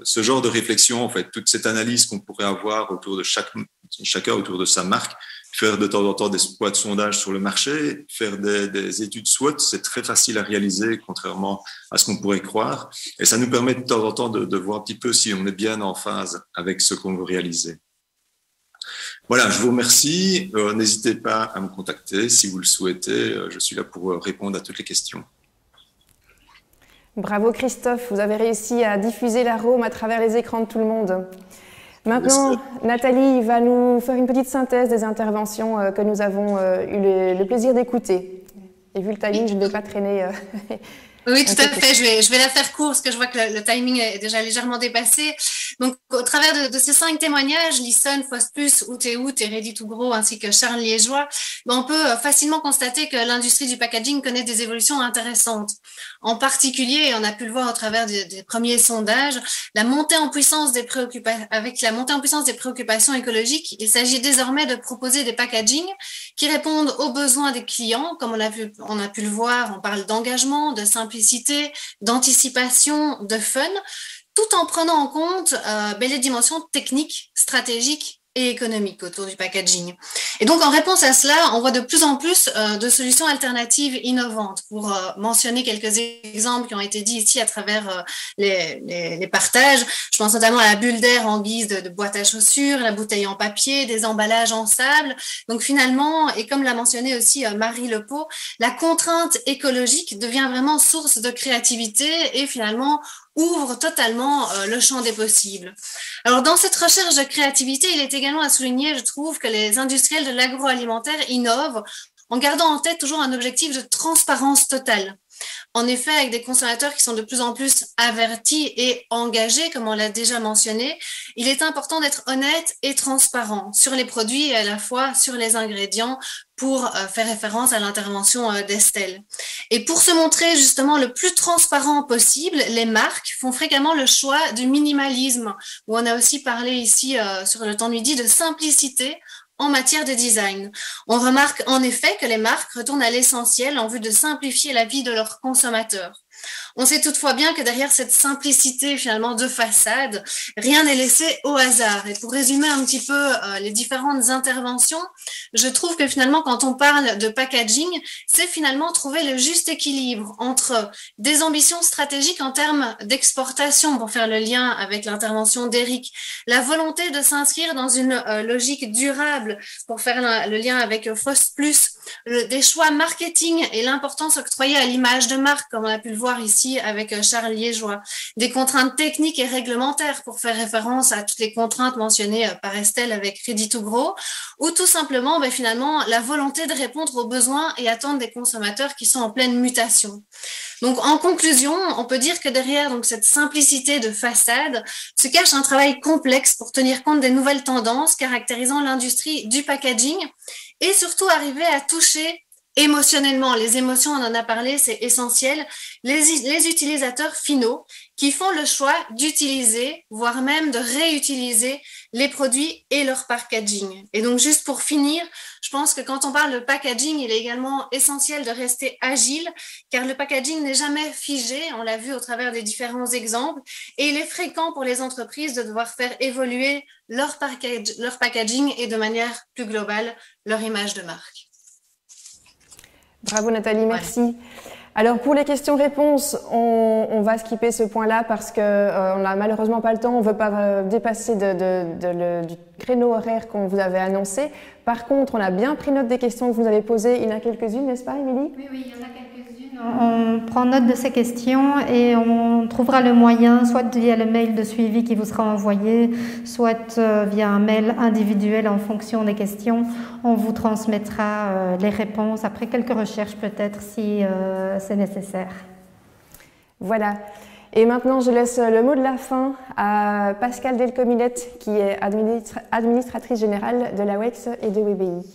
[SPEAKER 9] ce genre de réflexion, en fait, toute cette analyse qu'on pourrait avoir autour de chacun autour de sa marque, faire de temps en temps des poids de sondage sur le marché, faire des études SWOT, c'est très facile à réaliser, contrairement à ce qu'on pourrait croire. Et ça nous permet de temps en temps de voir un petit peu si on est bien en phase avec ce qu'on veut réaliser. Voilà, je vous remercie. N'hésitez pas à me contacter si vous le souhaitez. Je suis là pour répondre à toutes les questions.
[SPEAKER 1] Bravo Christophe, vous avez réussi à diffuser l'arôme à travers les écrans de tout le monde. Maintenant, Nathalie va nous faire une petite synthèse des interventions que nous avons eu le plaisir d'écouter. Et vu le timing, je ne vais pas traîner.
[SPEAKER 2] Oui, tout à fait. Je vais la faire court parce que je vois que le timing est déjà légèrement dépassé. Donc, au travers de ces 5 témoignages, Listen, Fostplus, Outeout et Ready to Grow ainsi que Charles Liégeois, on peut facilement constater que l'industrie du packaging connaît des évolutions intéressantes. En particulier, on a pu le voir au travers des premiers sondages, la montée en puissance avec la montée en puissance des préoccupations écologiques, il s'agit désormais de proposer des packagings qui répondent aux besoins des clients. Comme on a pu le voir, on parle d'engagement, de simplicité, d'anticipation, de fun, tout en prenant en compte les dimensions techniques, stratégiques et économiques autour du packaging. Et donc, en réponse à cela, on voit de plus en plus de solutions alternatives innovantes. Pour mentionner quelques exemples qui ont été dits ici à travers les partages, je pense notamment à la bulle d'air en guise de boîte à chaussures, la bouteille en papier, des emballages en sable. Donc finalement, et comme l'a mentionné aussi Marie Lepeau, la contrainte écologique devient vraiment source de créativité et finalement ouvre totalement le champ des possibles. Alors, dans cette recherche de créativité, il est également à souligner, je trouve, que les industriels de l'agroalimentaire innovent en gardant en tête toujours un objectif de transparence totale. En effet, avec des consommateurs qui sont de plus en plus avertis et engagés, comme on l'a déjà mentionné, il est important d'être honnête et transparent sur les produits et à la fois sur les ingrédients pour faire référence à l'intervention d'Estelle. Et pour se montrer justement le plus transparent possible, les marques font fréquemment le choix du minimalisme, où on a aussi parlé ici sur le temps de midi de simplicité en matière de design. On remarque en effet que les marques retournent à l'essentiel en vue de simplifier la vie de leurs consommateurs. On sait toutefois bien que derrière cette simplicité finalement de façade, rien n'est laissé au hasard. Et pour résumer un petit peu les différentes interventions, je trouve que finalement quand on parle de packaging, c'est finalement trouver le juste équilibre entre des ambitions stratégiques en termes d'exportation, pour faire le lien avec l'intervention d'Eric, la volonté de s'inscrire dans une logique durable, pour faire le lien avec FOSS+, des choix marketing et l'importance octroyée à l'image de marque, comme on a pu le voir ici avec Charles Liégeois, des contraintes techniques et réglementaires pour faire référence à toutes les contraintes mentionnées par Estelle avec Ready to Grow, ou tout simplement finalement la volonté de répondre aux besoins et attentes des consommateurs qui sont en pleine mutation. Donc en conclusion, on peut dire que derrière cette simplicité de façade se cache un travail complexe pour tenir compte des nouvelles tendances caractérisant l'industrie du packaging et surtout arriver à toucher émotionnellement. Les émotions, on en a parlé, c'est essentiel. Les utilisateurs finaux qui font le choix d'utiliser, voire même de réutiliser les produits et leur packaging. Et donc, juste pour finir, je pense que quand on parle de packaging, il est également essentiel de rester agile, car le packaging n'est jamais figé, on l'a vu au travers des différents exemples, et il est fréquent pour les entreprises de devoir faire évoluer leur packaging et de manière plus globale, leur image de marque.
[SPEAKER 1] Bravo Nathalie, merci. Alors pour les questions-réponses, on va skipper ce point-là parce qu'on n'a malheureusement pas le temps, on ne veut pas dépasser du créneau horaire qu'on vous avait annoncé. Par contre, on a bien pris note des questions que vous nous avez posées. Il y en a quelques-unes, n'est-ce pas Émilie ?
[SPEAKER 10] Oui, il y en a quelques-unes. On prend note de ces questions et on trouvera le moyen, soit via le mail de suivi qui vous sera envoyé, soit via un mail individuel en fonction des questions. On vous transmettra les réponses après quelques recherches peut-être si c'est nécessaire.
[SPEAKER 1] Voilà. Et maintenant, je laisse le mot de la fin à Pascale Delcomillette, qui est administratrice générale de l'AWEX et de WBI.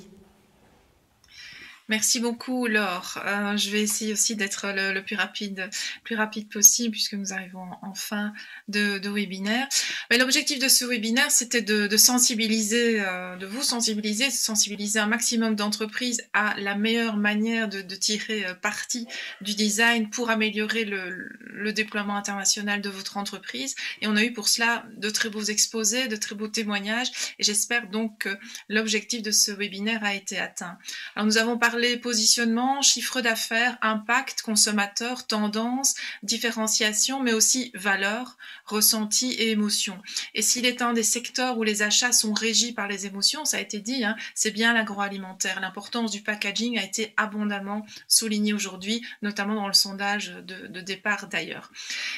[SPEAKER 11] Merci beaucoup Laure. Je vais essayer aussi d'être le plus rapide possible puisque nous arrivons en fin de webinaire. Mais l'objectif de ce webinaire, c'était de sensibiliser, de vous sensibiliser un maximum d'entreprises à la meilleure manière de tirer parti du design pour améliorer le déploiement international de votre entreprise. Et on a eu pour cela de très beaux exposés, de très beaux témoignages. Et j'espère donc que l'objectif de ce webinaire a été atteint. Alors nous avons parlé positionnement, chiffre d'affaires, impact, consommateur, tendance, différenciation, mais aussi valeur, ressenti et émotion. Et s'il est un des secteurs où les achats sont régis par les émotions, ça a été dit, c'est bien l'agroalimentaire. L'importance du packaging a été abondamment soulignée aujourd'hui, notamment dans le sondage de départ d'ailleurs.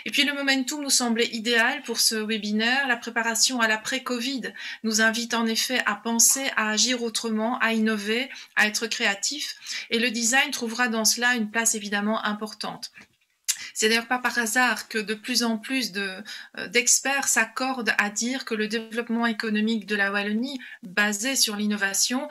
[SPEAKER 11] Et puis le momentum nous semblait idéal pour ce webinaire. La préparation à l'après-Covid nous invite en effet à penser, à agir autrement, à innover, à être créatif. Et le design trouvera dans cela une place évidemment importante. C'est d'ailleurs pas par hasard que de plus en plus d'experts s'accordent à dire que le développement économique de la Wallonie, basé sur l'innovation,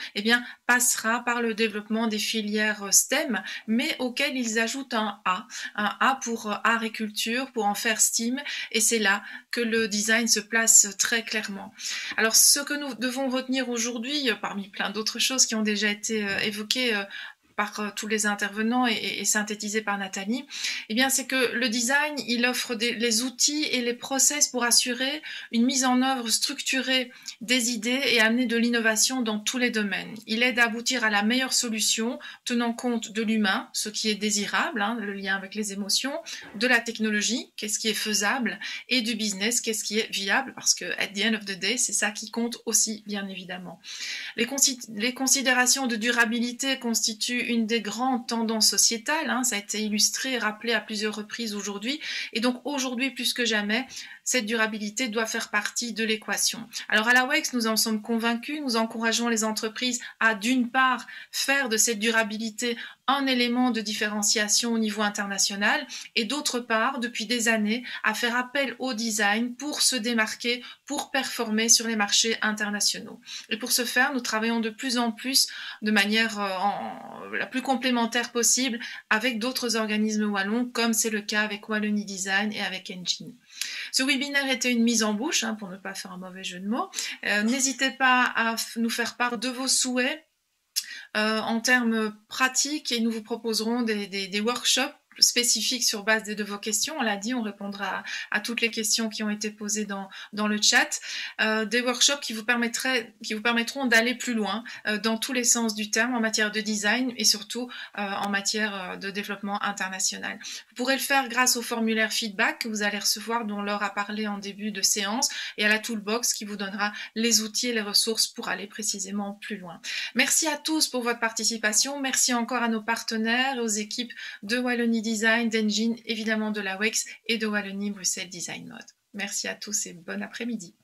[SPEAKER 11] passera par le développement des filières STEM, mais auxquelles ils ajoutent un A pour art et culture, pour en faire STEAM, et c'est là que le design se place très clairement. Alors, ce que nous devons retenir aujourd'hui, parmi plein d'autres choses qui ont déjà été évoquées par tous les intervenants et synthétisé par Nathalie, c'est que le design, il offre les outils et les process pour assurer une mise en œuvre structurée des idées et amener de l'innovation dans tous les domaines. Il aide à aboutir à la meilleure solution, tenant compte de l'humain, ce qui est désirable, le lien avec les émotions, de la technologie, qu'est-ce qui est faisable, et du business, qu'est-ce qui est viable, parce que at the end of the day, c'est ça qui compte aussi, bien évidemment. Les considérations de durabilité constituent une des grandes tendances sociétales, ça a été illustré et rappelé à plusieurs reprises aujourd'hui, et donc aujourd'hui plus que jamais, cette durabilité doit faire partie de l'équation. Alors à la WEX, nous en sommes convaincus, nous encourageons les entreprises à d'une part faire de cette durabilité un élément de différenciation au niveau international et d'autre part, depuis des années, à faire appel au design pour se démarquer, pour performer sur les marchés internationaux. Et pour ce faire, nous travaillons de plus en plus de manière la plus complémentaire possible avec d'autres organismes wallons, comme c'est le cas avec Wallonie Design et avec Engine. Ce webinaire était une mise en bouche, pour ne pas faire un mauvais jeu de mots. N'hésitez pas à nous faire part de vos souhaits en termes pratiques et nous vous proposerons des workshops spécifiques sur base de vos questions. On l'a dit, on répondra à toutes les questions qui ont été posées dans le chat. Des workshops qui vous permettront d'aller plus loin dans tous les sens du terme en matière de design et surtout en matière de développement international. Vous pourrez le faire grâce au formulaire feedback que vous allez recevoir, dont Laure a parlé en début de séance, et à la toolbox qui vous donnera les outils et les ressources pour aller précisément plus loin. Merci à tous pour votre participation. Merci encore à nos partenaires et aux équipes de Wallonie Design, d'Engine, évidemment de la WEX et de Wallonie Bruxelles Design Mode. Merci à tous et bon après-midi.